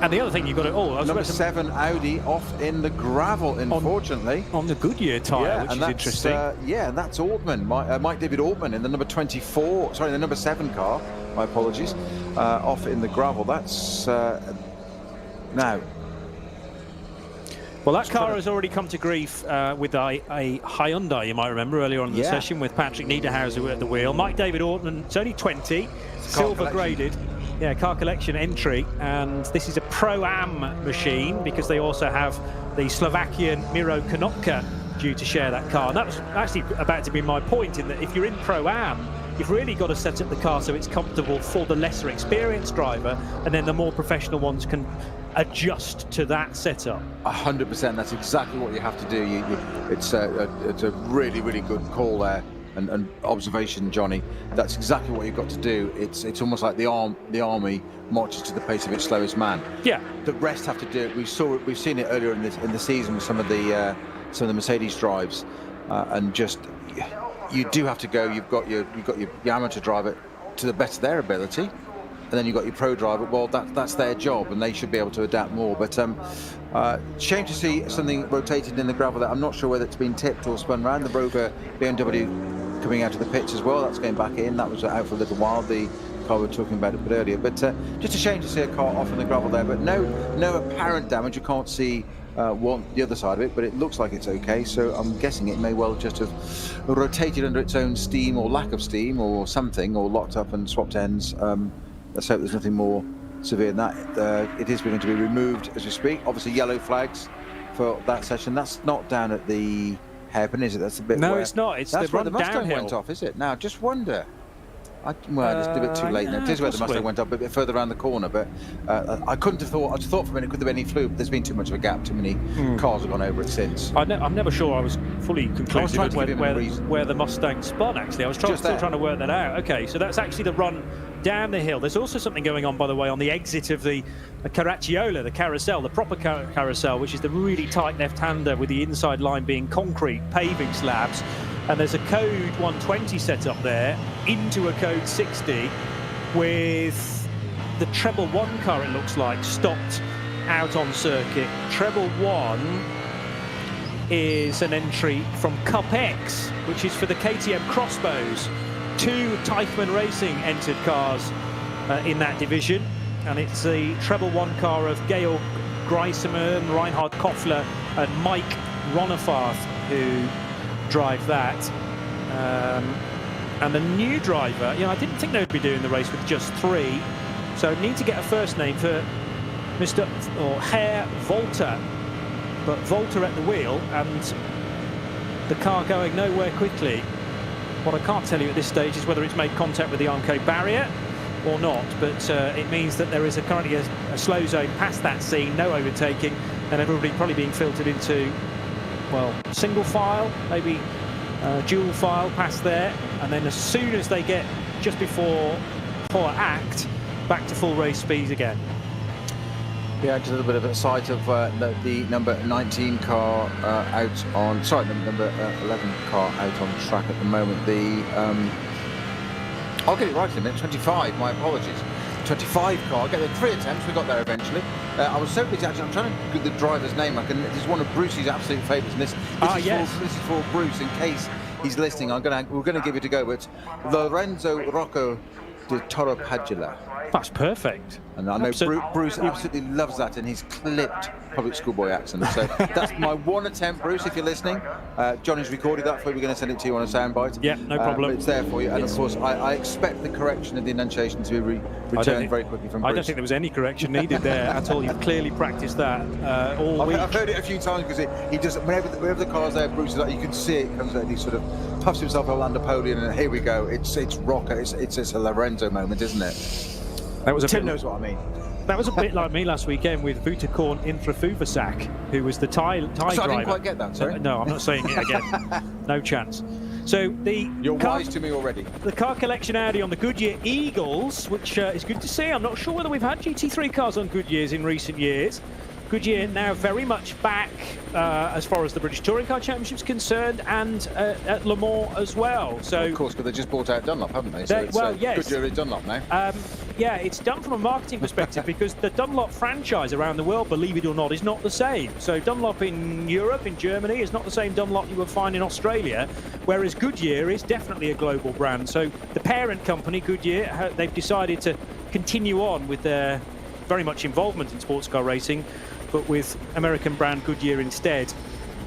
And the other thing you've got to... Number 7 Audi off in the gravel, unfortunately. On the Goodyear tyre, which is interesting. And that's Ortman, Mike David Ortman in the number 24, sorry, the number 7 car, my apologies, off in the gravel. That's now... Well, that car has already come to grief with a Hyundai, you might remember, earlier on in the session, with Patrick Niederhauser at the wheel. Mike David Ortman, it's only 20, silver graded. Yeah, car collection entry, and this is a Pro-Am machine because they also have the Slovakian Miro Konopka due to share that car. And that was actually about to be my point, in that if you're in Pro-Am, you've really got to set up the car so it's comfortable for the lesser experienced driver, and then the more professional ones can adjust to that setup. 100%. That's exactly what you have to do. It's a really, really good call there and observation, Johnny. That's exactly what you've got to do. It's almost like the army marches to the pace of its slowest man. Yeah. The rest have to do it. We've seen it earlier in the season with some of the Mercedes drives, and just you do have to go. You've got your amateur driver to the best of their ability, and then you've got your pro driver. Well, that's their job, and they should be able to adapt more. But shame to see something rotated in the gravel there. I'm not sure whether it's been tipped or spun around. The Rover BMW coming out of the pits as well. That's going back in. That was out for a little while. The car we were talking about a bit earlier. But just a shame to see a car off in the gravel there. But no apparent damage. You can't see the other side of it, but it looks like it's okay. So I'm guessing it may well just have rotated under its own steam or lack of steam or something, or locked up and swapped ends. Let's hope there's nothing more severe than that. It is going to be removed as we speak. Obviously yellow flags for that session. That's not down at the hairpin, is it? That's a bit. No, it's not. It's that's the where run the Mustang downhill. went off, is it? Now, just wonder. Well, it's a bit too late now. It is where the Mustang went up, a bit further around the corner. But I couldn't have thought. I just thought for a minute, could there be any fluke? But there's been too much of a gap. Too many cars have gone over it since. I'm never sure I was fully conclusive with where the Mustang spun. Actually, I was still trying to work that out. Okay, so that's actually the run down the hill. There's also something going on, by the way, on the exit of the Caracciolo, the carousel, the proper carousel, which is the really tight left-hander with the inside line being concrete paving slabs. And there's a code 120 set up there into a code 60 with the treble 1 car, it looks like, stopped out on circuit. Treble 1 is an entry from Cup X, which is for the KTM Crossbows. 2 Teichmann Racing entered cars in that division, and it's the treble 1 car of Georg Greisemann, Reinhard Koffler and Mike Ronnefarth who drive that. And the new driver, I didn't think they would be doing the race with just 3, so need to get a first name for Mr. or Herr Volter, but Volter at the wheel and the car going nowhere quickly. What I can't tell you at this stage is whether it's made contact with the Armco barrier or not, but it means that there is currently a slow zone past that scene, no overtaking, and everybody probably being filtered into, well, single file, maybe dual file past there, and then as soon as they get just before Power Act, back to full race speed again. Yeah, just a little bit of a sight of the number 19 car out on, sorry, number 11 car out on track at the moment. I'll get it right in a minute, 25, my apologies. 25 car, I'll get the 3 attempts, we got there eventually. I was so busy, actually, I'm trying to get the driver's name. This is one of Bruce's absolute favourites, and this is for Bruce, in case he's listening. We're going to give it a go, but Lorenzo Rocco de Torre-Padula. That's perfect. And I know Bruce absolutely loves that, and he's clipped public schoolboy accent. So that's my 1 attempt, Bruce, if you're listening. Johnny's recorded that for you. We're going to send it to you on a soundbite. Yeah, no problem. It's there for you. And of course, I expect the correction of the enunciation to be returned very quickly from Bruce. I don't think there was any correction needed there at all. You've clearly practiced that all week. I've heard it a few times because he does, whenever the car's there, Bruce is like, you can see it comes out, he sort of puffs himself around Napoleon, and here we go. It's Rocco. It's a Lorenzo moment, isn't it? That was Tim knows what I mean. That was a bit like me last weekend with Vutakorn Intrafuvasak, who was the Thai driver. I didn't quite get that, sorry. No, I'm not saying it again. No chance. So You're wise to me already. The car collection Audi on the Goodyear Eagles, which is good to see. I'm not sure whether we've had GT3 cars on Goodyears in recent years. Goodyear now very much back as far as the British Touring Car Championship is concerned, and at Le Mans as well. So, of course, because they just bought out Dunlop, haven't they? So yes. Goodyear is Dunlop now. Yeah, it's done from a marketing perspective because the Dunlop franchise around the world, believe it or not, is not the same. So Dunlop in Europe, in Germany, is not the same Dunlop you will find in Australia, whereas Goodyear is definitely a global brand. So the parent company, Goodyear, they've decided to continue on with their very much involvement in sports car racing, but with American brand Goodyear instead,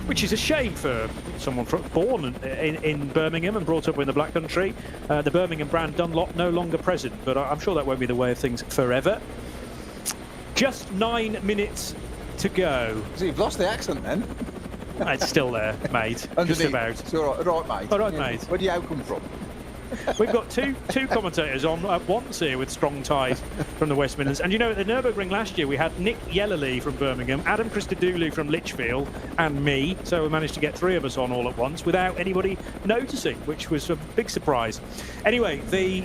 which is a shame for someone born in Birmingham and brought up in the Black Country. The Birmingham brand Dunlop no longer present, but I'm sure that won't be the way of things forever. Just 9 minutes to go. So you've lost the accent then? It's still there, mate. Underneath. Just about. It's all right, mate. All right, mate. Where do you come from? We've got two commentators on at once here with strong ties from the West Midlands. And you know, at the Nürburgring last year, we had Nick Yellerly from Birmingham, Adam Christodoulou from Lichfield, and me. So we managed to get 3 of us on all at once without anybody noticing, which was a big surprise. Anyway, the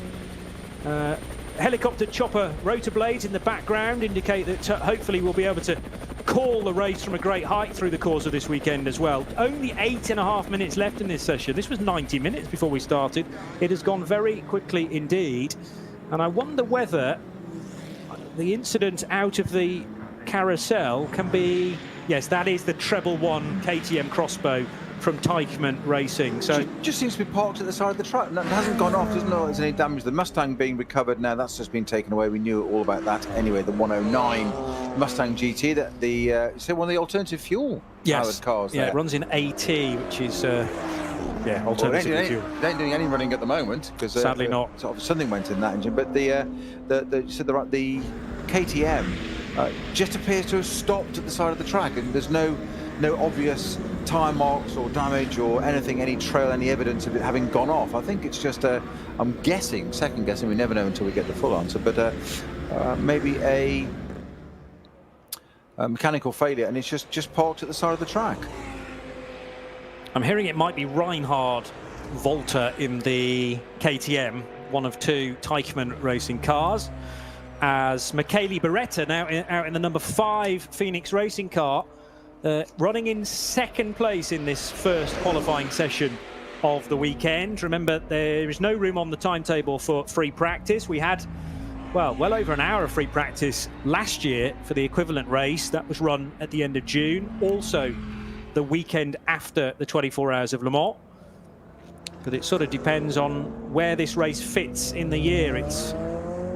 helicopter chopper rotor blades in the background indicate that hopefully we'll be able to call the race from a great height through the course of this weekend as well. Only 8.5 minutes left in this session. This was 90 minutes before we started. It has gone very quickly indeed. And I wonder whether the incident out of the carousel can be... Yes, that is the treble 1 KTM crossbow from Teichmann Racing. So just seems to be parked at the side of the track. It hasn't gone off. Doesn't look like there's any damage. The Mustang being recovered now. That's just been taken away. We knew all about that anyway. The 109 Mustang GT. That the so one of the alternative fuel powered cars. Yeah, there. it runs in AT, which is alternative fuel. They ain't doing any running at the moment because sadly not. Sort of something went in that engine. But the KTM just appears to have stopped at the side of the track, and there's no obvious tire marks or damage or anything, any trail, any evidence of it having gone off. I think it's just I'm guessing, second guessing, we never know until we get the full answer, but maybe a mechanical failure, and it's just parked at the side of the track. I'm hearing it might be Reinhard Volta in the KTM, one of 2 Teichmann Racing cars, as Michele Beretta now out in the number 5 Phoenix Racing car, running in 2nd place in this first qualifying session of the weekend. Remember, there is no room on the timetable for free practice. We had, well over an hour of free practice last year for the equivalent race. That was run at the end of June. Also, the weekend after the 24 Hours of Le Mans. But it sort of depends on where this race fits in the year. It's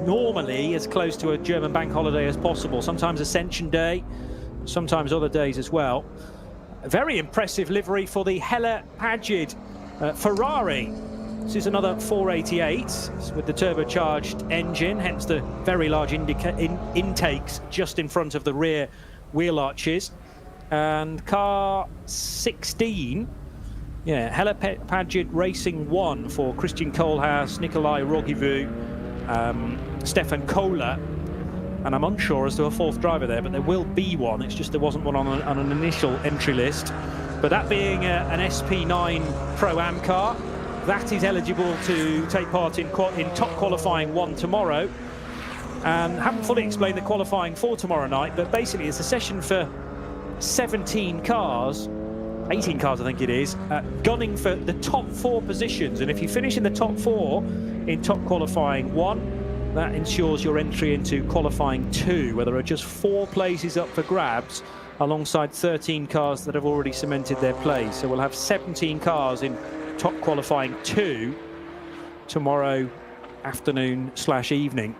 normally as close to a German bank holiday as possible. Sometimes Ascension Day, sometimes other days as well. A very impressive livery for the Hella Padgett Ferrari. This is another 488 with the turbocharged engine, hence the very large intakes just in front of the rear wheel arches. And car 16, Hella Padgett Racing 1 for Christian Kohlhaas, Nikolai Rogivu, Stefan Kohler. And I'm unsure as to a 4th driver there, but there will be one. It's just there wasn't one on an initial entry list. But that being an SP9 Pro-Am car, that is eligible to take part in top qualifying 1 tomorrow. And haven't fully explained the qualifying for tomorrow night, but basically it's a session for 17 cars, 18 cars I think it is, gunning for the top 4 positions. And if you finish in the top 4 in top qualifying 1, that ensures your entry into qualifying 2, where there are just 4 places up for grabs alongside 13 cars that have already cemented their place. So we'll have 17 cars in top qualifying 2 tomorrow afternoon/evening.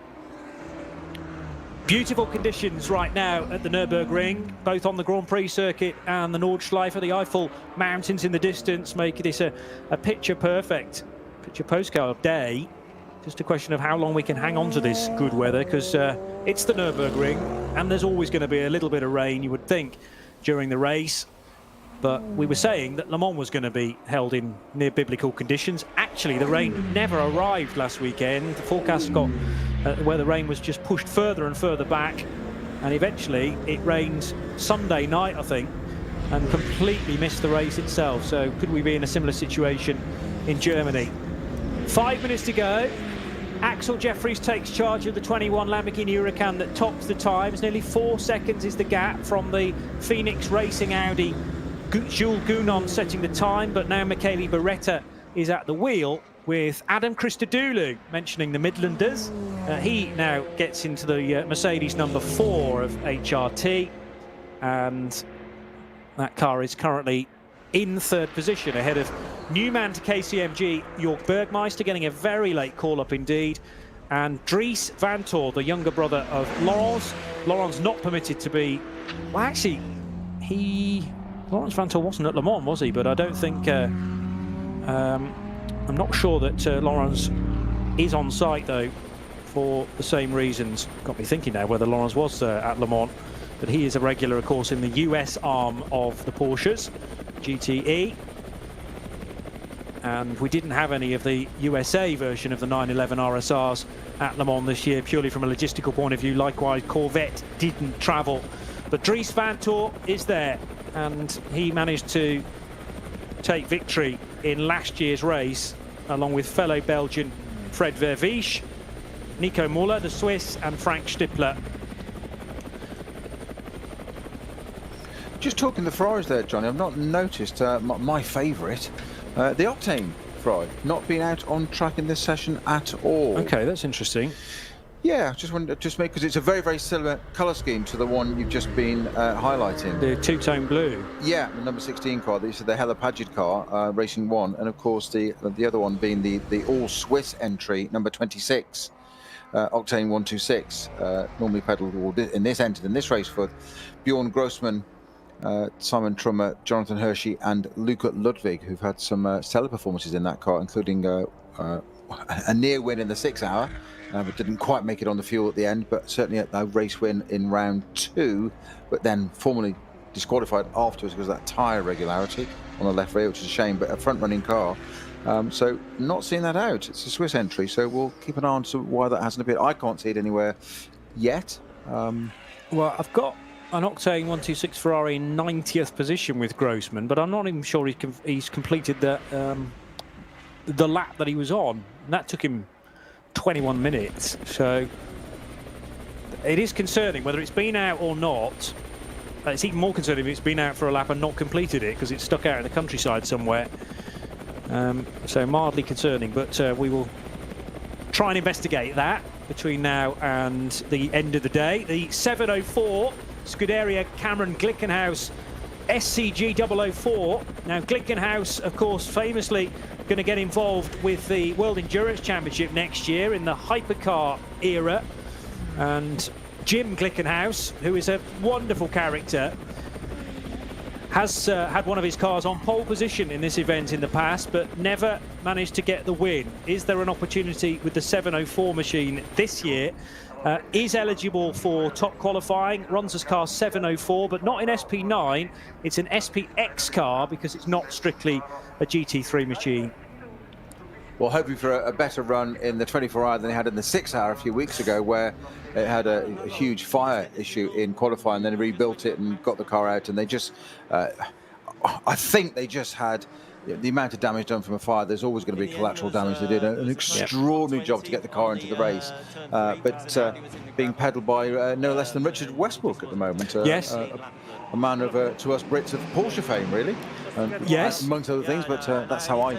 Beautiful conditions right now at the Nürburgring, both on the Grand Prix circuit and the Nordschleife. The Eiffel Mountains in the distance make this a picture-perfect, picture postcard day. Just a question of how long we can hang on to this good weather, because it's the Nürburgring and there's always going to be a little bit of rain, you would think, during the race. But we were saying that Le Mans was going to be held in near biblical conditions. Actually, the rain never arrived last weekend. The forecast got where the rain was just pushed further and further back, and eventually it rained Sunday night, I think, and completely missed the race itself. So could we be in a similar situation in Germany? 5 minutes to go. Axel Jeffries takes charge of the 21 Lamborghini Huracan that tops the times. Nearly 4 seconds is the gap from the Phoenix Racing Audi. Jules Gounon setting the time, but now Michele Beretta is at the wheel with Adam Christodoulou mentioning the Midlanders. He now gets into the Mercedes number 4 of HRT, and that car is currently in 3rd position ahead of Newman to KCMG, Jörg Bergmeister getting a very late call-up indeed, and Dries Vanthoor, the younger brother of Laurens. Laurens not permitted to be... Well, actually, Laurens Vanthoor wasn't at Le Mans, was he? But I don't think... I'm not sure that Laurens is on site, though, for the same reasons. Got me thinking now whether Laurens was at Le Mans. But he is a regular, of course, in the US arm of the Porsches, GTE. and we didn't have any of the USA version of the 911 RSRs at Le Mans this year, purely from a logistical point of view. Likewise, Corvette didn't travel. But Dries Van Toor is there, and he managed to take victory in last year's race, along with fellow Belgian Fred Vervies, Nico Muller, the Swiss, and Frank Stippler. Just talking the Ferraris there, Johnny, I've not noticed my favourite, the Octane Ferrari, not being out on track in this session at all. Okay, that's interesting. Yeah, just wanted to make, because it's a very, very similar colour scheme to the one you've just been highlighting. The two-tone blue. Yeah, the number 16 car. This is the Hella Paget car, Racing 1, and of course the other one being the all-Swiss entry, number 26, Octane 126, normally pedalled in this race for Bjorn Grossman, Simon Trummer, Jonathan Hershey, and Luca Ludwig, who've had some stellar performances in that car, including a near win in the 6 hour. But didn't quite make it on the fuel at the end, but certainly a race win in round 2, but then formally disqualified afterwards because of that tyre irregularity on the left rear, which is a shame, but a front-running car. So not seeing that out. It's a Swiss entry, so we'll keep an eye on why that hasn't appeared. I can't see it anywhere yet. Well, I've got an Octane 126 Ferrari in 90th position with Grossman, but I'm not even sure he's completed the lap that he was on. And that took him 21 minutes, so it is concerning whether it's been out or not. It's even more concerning if it's been out for a lap and not completed it, because it's stuck out in the countryside somewhere. So mildly concerning, but we will try and investigate that between now and the end of the day. The 704 Scuderia Cameron Glickenhaus SCG 004. Now Glickenhaus, of course, famously going to get involved with the World Endurance Championship next year in the hypercar era. And Jim Glickenhaus, who is a wonderful character, has had one of his cars on pole position in this event in the past, but never managed to get the win. Is there an opportunity with the 704 machine this year? Is eligible for top qualifying, runs his car 704, but not in SP9. It's an SPX car because it's not strictly a GT3 machine. Well, hoping for a better run in the 24 hour than he had in the 6 hour a few weeks ago, where it had a huge fire issue in qualifying, then rebuilt it and got the car out, and they just, I think they just had the amount of damage done from a fire. There's always going to be collateral damage. They did an extraordinary job to get the car into the race, but being pedalled by no less than Richard Westbrook at the moment. Yes. A man of, to us Brits, of Porsche fame, really. Yes. Amongst other things, but that's how I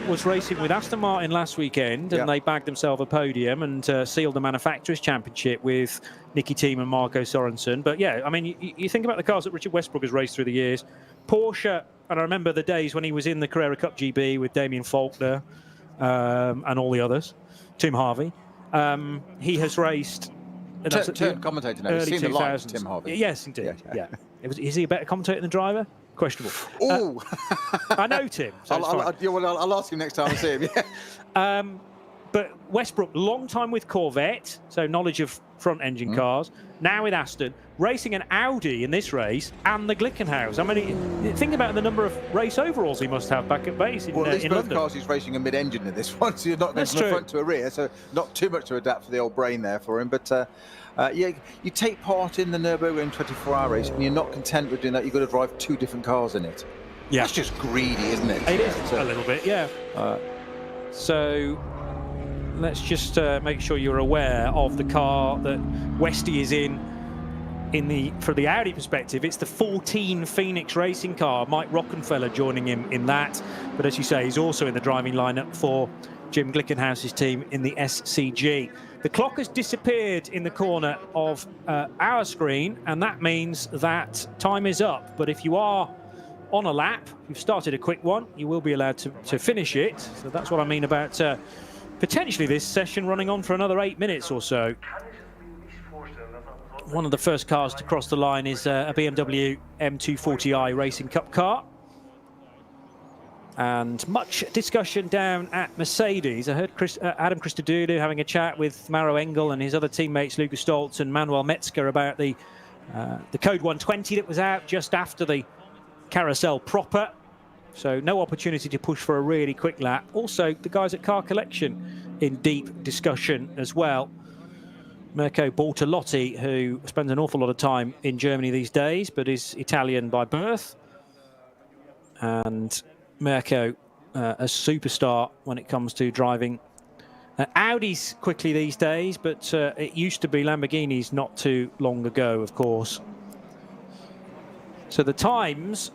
was racing with Aston Martin last weekend, and they bagged themselves a podium and sealed the Manufacturers' Championship with Nicky Thiem and Marco Sorensen. But yeah, I mean, you think about the cars that Richard Westbrook has raced through the years. Porsche, and I remember the days when he was in the Carrera Cup GB with Damien Faulkner and all the others, Tim Harvey. He has raced... Turn commentator now. Early You've seen the light, 2000s. Tim Harvey. Yes, indeed. Yeah. Is he a better commentator than driver? Questionable. Oh, I know Tim. So I'll ask him next time I see him. But Westbrook, long time with Corvette, so knowledge of front-engine cars. Now with Aston, racing an Audi in this race, and the Glickenhaus. I mean, think about the number of race overalls he must have back at base in, well, at least in both London. Cars he's racing a mid-engine in this one, so you're not going from the front to a rear, so not too much to adapt for the old brain there for him. But yeah, you take part in the Nürburgring 24-hour race, and you're not content with doing that. You've got to drive 2 different cars in it. Yeah, that's just greedy, isn't it? It is a little bit, yeah. So let's just make sure you're aware of the car that Westy is in the from the Audi perspective. It's the 14 Phoenix racing car. Mike Rockenfeller joining him in that. But as you say, he's also in the driving lineup for Jim Glickenhaus's team in the SCG. The clock has disappeared in the corner of our screen, and that means that time is up. But if you are on a lap, you've started a quick one, you will be allowed to finish it. So that's what I mean about potentially this session running on for another 8 minutes or so. One of the first cars to cross the line is a BMW M240i Racing Cup car. And much discussion down at Mercedes. I heard Adam Christodoulou having a chat with Maro Engel and his other teammates, Luca Stoltz and Manuel Metzger, about the Code 120 that was out just after the carousel proper. So no opportunity to push for a really quick lap. Also, the guys at Car Collection in deep discussion as well. Mirko Bortolotti, who spends an awful lot of time in Germany these days, but is Italian by birth. And Mirko, a superstar when it comes to driving Audis quickly these days, but it used to be Lamborghinis not too long ago, of course. So the times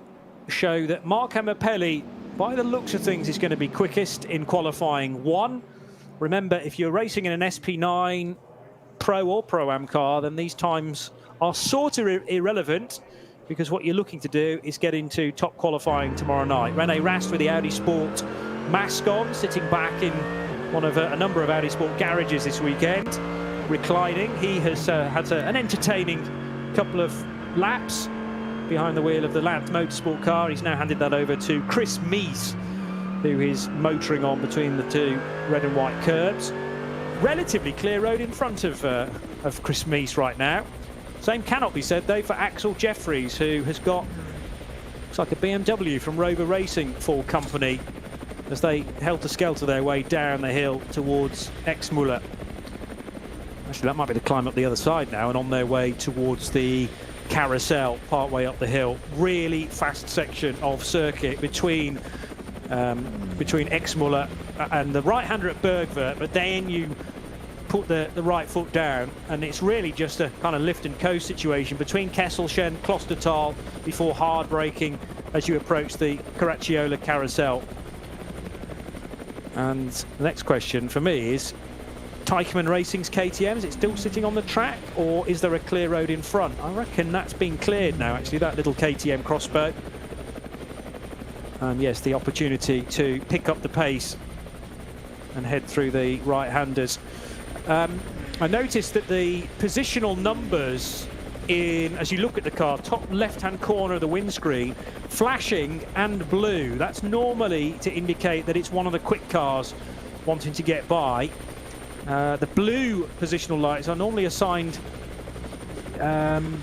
show that Marco Mappelli, by the looks of things, is going to be quickest in qualifying 1. Remember, if you're racing in an SP9 Pro or Pro-Am car, then these times are sort of irrelevant, because what you're looking to do is get into top qualifying tomorrow night. René Rast with the Audi Sport mask on, sitting back in one of a number of Audi Sport garages this weekend, reclining. He has had an entertaining couple of laps behind the wheel of the Lance Motorsport car. He's now handed that over to Chris Mies, who is motoring on between the two red and white curbs. Relatively clear road in front of Chris Mies right now. Same cannot be said, though, for Axel Jeffries, who has got, looks like a BMW from Rover Racing for company, as they helter-skelter their way down the hill towards Exmuller. Actually, that might be the climb up the other side now, and on their way towards the carousel, part way up the hill. Really fast section of circuit between Exmuller and the right-hander at Bergwerk, but then you put the right foot down, and it's really just a kind of lift and coast situation between Kesselchen, Klostertal, before hard braking as you approach the Caracciolo carousel. And the next question for me is, Teichmann Racing's KTM, is it still sitting on the track, or is there a clear road in front? I reckon that's been cleared now, actually, that little KTM crossbow. And yes, the opportunity to pick up the pace and head through the right-handers. I noticed that the positional numbers as you look at the car, top left-hand corner of the windscreen, flashing and blue. That's normally to indicate that it's one of the quick cars wanting to get by. The blue positional lights are normally assigned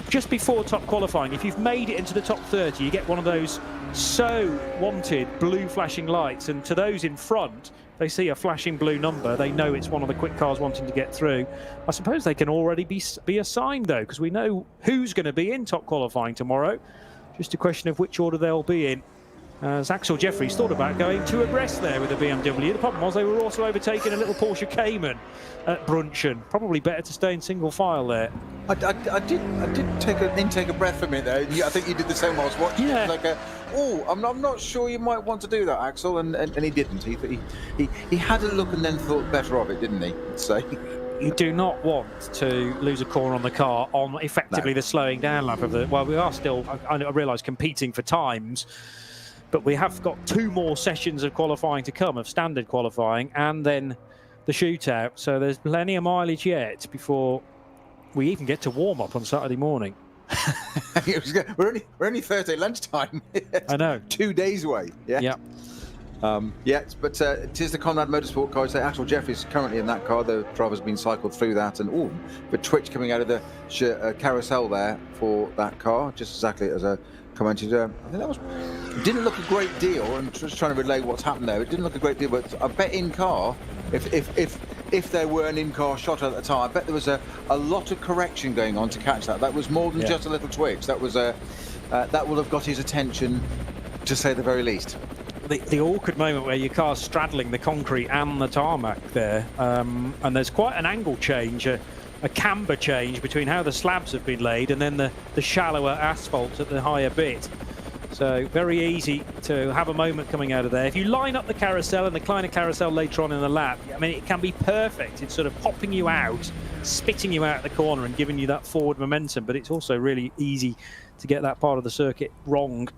just before top qualifying. If you've made it into the top 30, you get one of those so wanted blue flashing lights, and to those in front, they see a flashing blue number, they know it's one of the quick cars wanting to get through. I suppose they can already be assigned, though, because we know who's going to be in top qualifying tomorrow. Just a question of which order they'll be in. As Axel Jeffries thought about going too abreast there with the BMW. The problem was they were also overtaking a little Porsche Cayman at Brunchen. Probably better to stay in single file there. I did take an intake of breath from it there. I think you did the same while I was watching. Yeah. Like I'm not sure you might want to do that, Axel, and he didn't. He had a look and then thought better of it, didn't he? So you do not want to lose a corner on the car on effectively the slowing down lap of the. Well, we are still, I realise, competing for times. But we have got 2 more sessions of qualifying to come, of standard qualifying, and then the shootout. So there's plenty of mileage yet before we even get to warm up on Saturday morning. we're only Thursday lunchtime. I know. 2 days away. Yeah. Yeah. But it is the Conrad Motorsport car. So Axel Jeffries is currently in that car. The driver's been cycled through that, and the twitch coming out of the carousel there for that car, just exactly as a commented. I think that didn't look a great deal. I'm just trying to relay what's happened there. It didn't look a great deal, but I bet in car, if there were an in-car shot at the time, I bet there was a lot of correction going on to catch that. That was more than just a little twitch. That was that will have got his attention, to say the very least. The awkward moment where your car's straddling the concrete and the tarmac there, and there's quite an angle change, a camber change between how the slabs have been laid and then the shallower asphalt at the higher bit. So very easy to have a moment coming out of there. If you line up the carousel and the Kleiner carousel later on in the lap, I mean, it can be perfect. It's sort of popping you out, spitting you out the corner and giving you that forward momentum, but it's also really easy to get that part of the circuit wrong.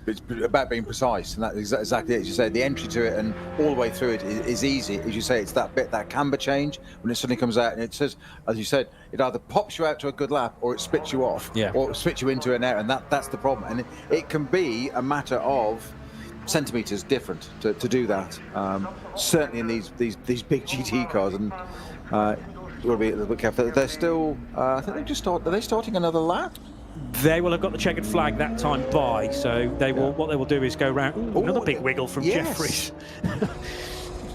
It's about being precise, and that's exactly it. As you say, the entry to it and all the way through it is easy. As you say, it's that bit, that camber change, when it suddenly comes out, and it says, as you said, it either pops you out to a good lap or it spits you off, or it spits you into an error, and that's the problem. And it can be a matter of centimetres different to do that. Certainly in these big GT cars, and you've got to be a little bit careful. They're still, I think they've just started. Are they starting another lap? They will have got the checkered flag that time by, so they will. What they will do is go round. Ooh, another big wiggle from Jeffries.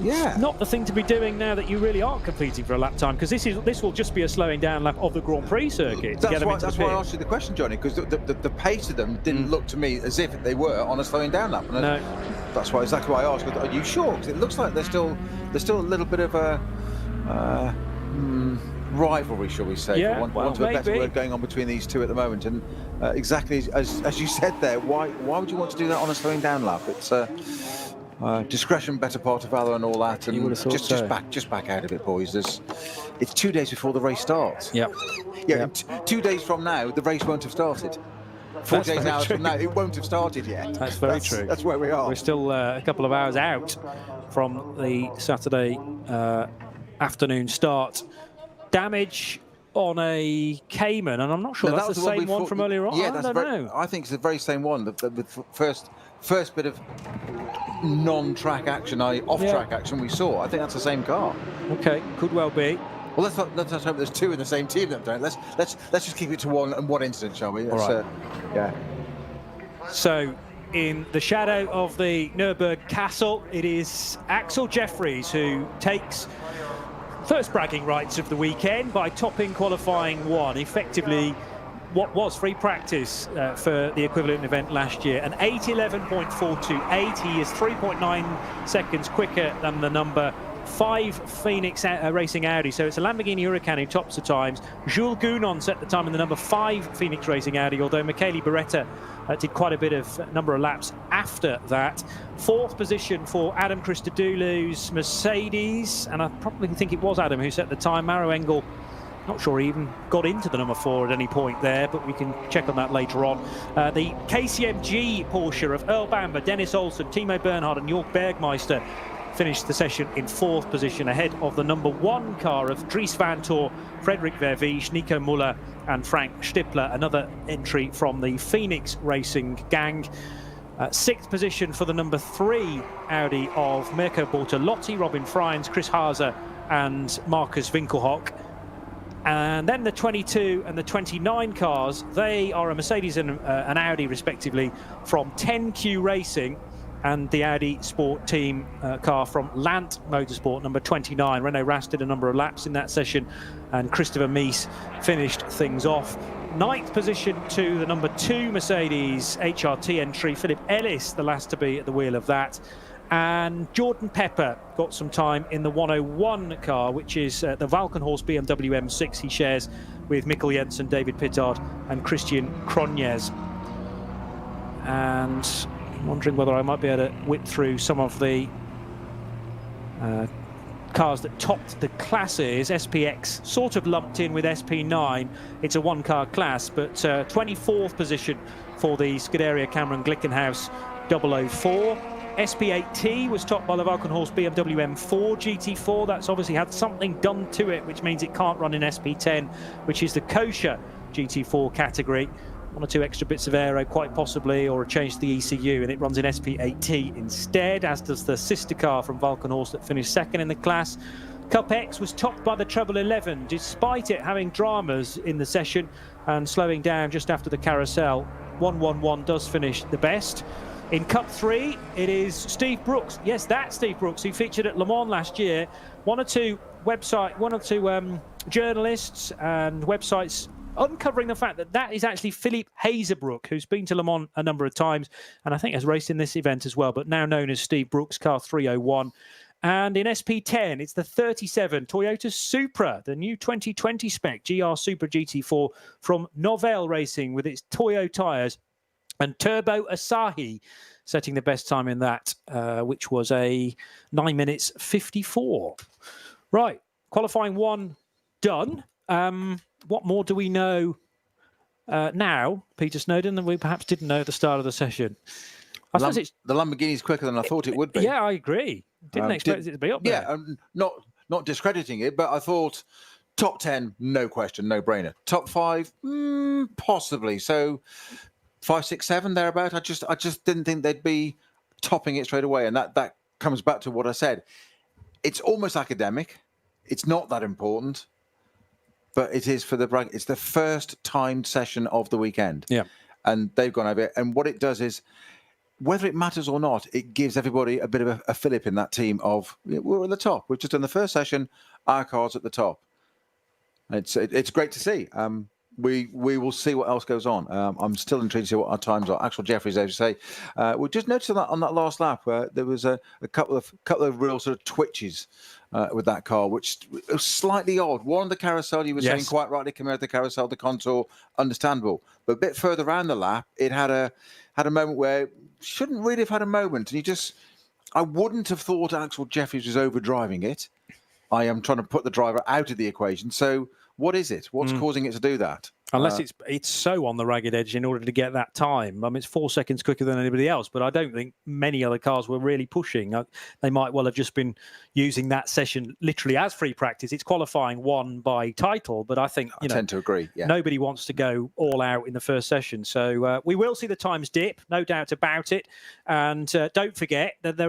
Yeah. Not the thing to be doing now that you really aren't competing for a lap time, because this will just be a slowing down lap of the Grand Prix circuit. That's why I asked you the question, Johnny, because the pace of them didn't look to me as if they were on a slowing down lap. And that's exactly why I asked. Are you sure? Because it looks like there's still a little bit of a rivalry, shall we say, for want of a better word, going on between these two at the moment. And exactly as you said there, why would you want to do that on a slowing down lap? It's discretion, better part of valor, and all that. And just back out of it, boys. It's 2 days before the race starts. Yep. Yeah. 2 days from now, the race won't have started. 4 days hours from now, it won't have started yet. That's very true. That's where we are. We're still a couple of hours out from the Saturday afternoon start. Damage on a Cayman, and I'm not sure that's the same one from earlier on. Yeah, I don't know. I think it's the very same one. The first bit of non-track action, off-track action we saw. I think that's the same car. Okay, could well be. Well, let's hope there's two in the same team. Let's just keep it to one incident, shall we? All right. Yeah. So, in the shadow of the Nürburgring castle, it is Axel Jeffries who takes first bragging rights of the weekend by topping qualifying one, effectively what was free practice for the equivalent event last year. An 8:11.428. He is 3.9 seconds quicker than the number 5 Phoenix Racing Audi. So it's a Lamborghini Huracan who tops the times. Jules Gounon set the time in the number 5 Phoenix Racing Audi, although Michele Beretta did quite a bit of number of laps after that. 4th position for Adam Christodoulou's Mercedes, and I probably think it was Adam who set the time. Maro Engel, not sure he even got into the number 4 at any point there, but we can check on that later on. The KCMG Porsche of Earl Bamber, Dennis Olsen, Timo Bernhard and Jörg Bergmeister finished the session in 4th position, ahead of the number 1 car of Dries Van Tor, Frederik Vervies, Nico Muller and Frank Stippler, another entry from the Phoenix Racing gang. 6th position for the number 3 Audi of Mirko Bortolotti, Robin Freins, Chris Haase and Marcus Winkelhock. And then the 22 and the 29 cars, they are a Mercedes and an Audi respectively from 10Q Racing, and the Audi Sport Team car from Lant Motorsport, number 29. Renaud Rast did a number of laps in that session, and Christopher Mies finished things off. 9th position to the number 2 Mercedes HRT entry, Philip Ellis, the last to be at the wheel of that. And Jordan Pepper got some time in the 101 car, which is the Valkenhorst BMW M6 he shares with Mikkel Jensen, David Pittard and Christian Cronjes. And I'm wondering whether I might be able to whip through some of the cars that topped the classes. SPX sort of lumped in with SP9. It's a one-car class, but 24th position for the Scuderia Cameron Glickenhaus 004. SP8T was topped by the Valkenhorst BMW M4 GT4. That's obviously had something done to it, which means it can't run in SP10, which is the kosher GT4 category. 1 or 2 extra bits of aero, quite possibly, or a change to the ECU, and it runs in SP8T instead, as does the sister car from Valkenhorst that finished 2nd in the class. Cup X was topped by the Treble 11, despite it having dramas in the session and slowing down just after the carousel. 111 does finish the best. In Cup 3, it is Steve Brooks. Yes, that's Steve Brooks, who featured at Le Mans last year. One or two journalists and websites uncovering the fact that that is actually Philippe Hazebrook, who's been to Le Mans a number of times and I think has raced in this event as well, but now known as Steve Brooks, car 301. And in SP10, it's the 37 Toyota Supra, the new 2020 spec GR Supra GT4 from Novell Racing with its Toyo tyres, and Turbo Asahi setting the best time in that, which was a 9 minutes 54. Right, qualifying 1 done. What more do we know now, Peter Snowden, than we perhaps didn't know at the start of the session? I suppose it's the Lamborghini's quicker than I thought it would be. Yeah, I agree. Didn't expect it to be up there. Yeah, not discrediting it, but I thought top 10, no question, no brainer. Top 5, possibly. So 5, 6, 7 thereabout. I just didn't think they'd be topping it straight away, and that comes back to what I said. It's almost academic. It's not that important. but it is for the brag. It's the first timed session of the weekend. Yeah. And they've gone over it. And what it does is, whether it matters or not, it gives everybody a bit of a fillip in that team of, we're at the top. We've just done the first session, our car's at the top. It's great to see. We will see what else goes on. I'm still intrigued to see what our times are. Axel Jeffries, as you say, we just noticed on that last lap where there was a couple of real sort of twitches with that car, which was slightly odd. One, the carousel, you were saying quite rightly, come out the carousel, the contour, understandable. But a bit further around the lap, it had a moment where it shouldn't really have had a moment, and I wouldn't have thought Axel Jeffries was overdriving it. I am trying to put the driver out of the equation. So what is it? What's causing it to do that? Unless it's so on the ragged edge in order to get that time. I mean, it's 4 seconds quicker than anybody else, but I don't think many other cars were really pushing. They might well have just been using that session literally as free practice. It's qualifying won by title, but I think I tend to agree. Yeah. Nobody wants to go all out in the first session. So we will see the times dip, no doubt about it. And don't forget that there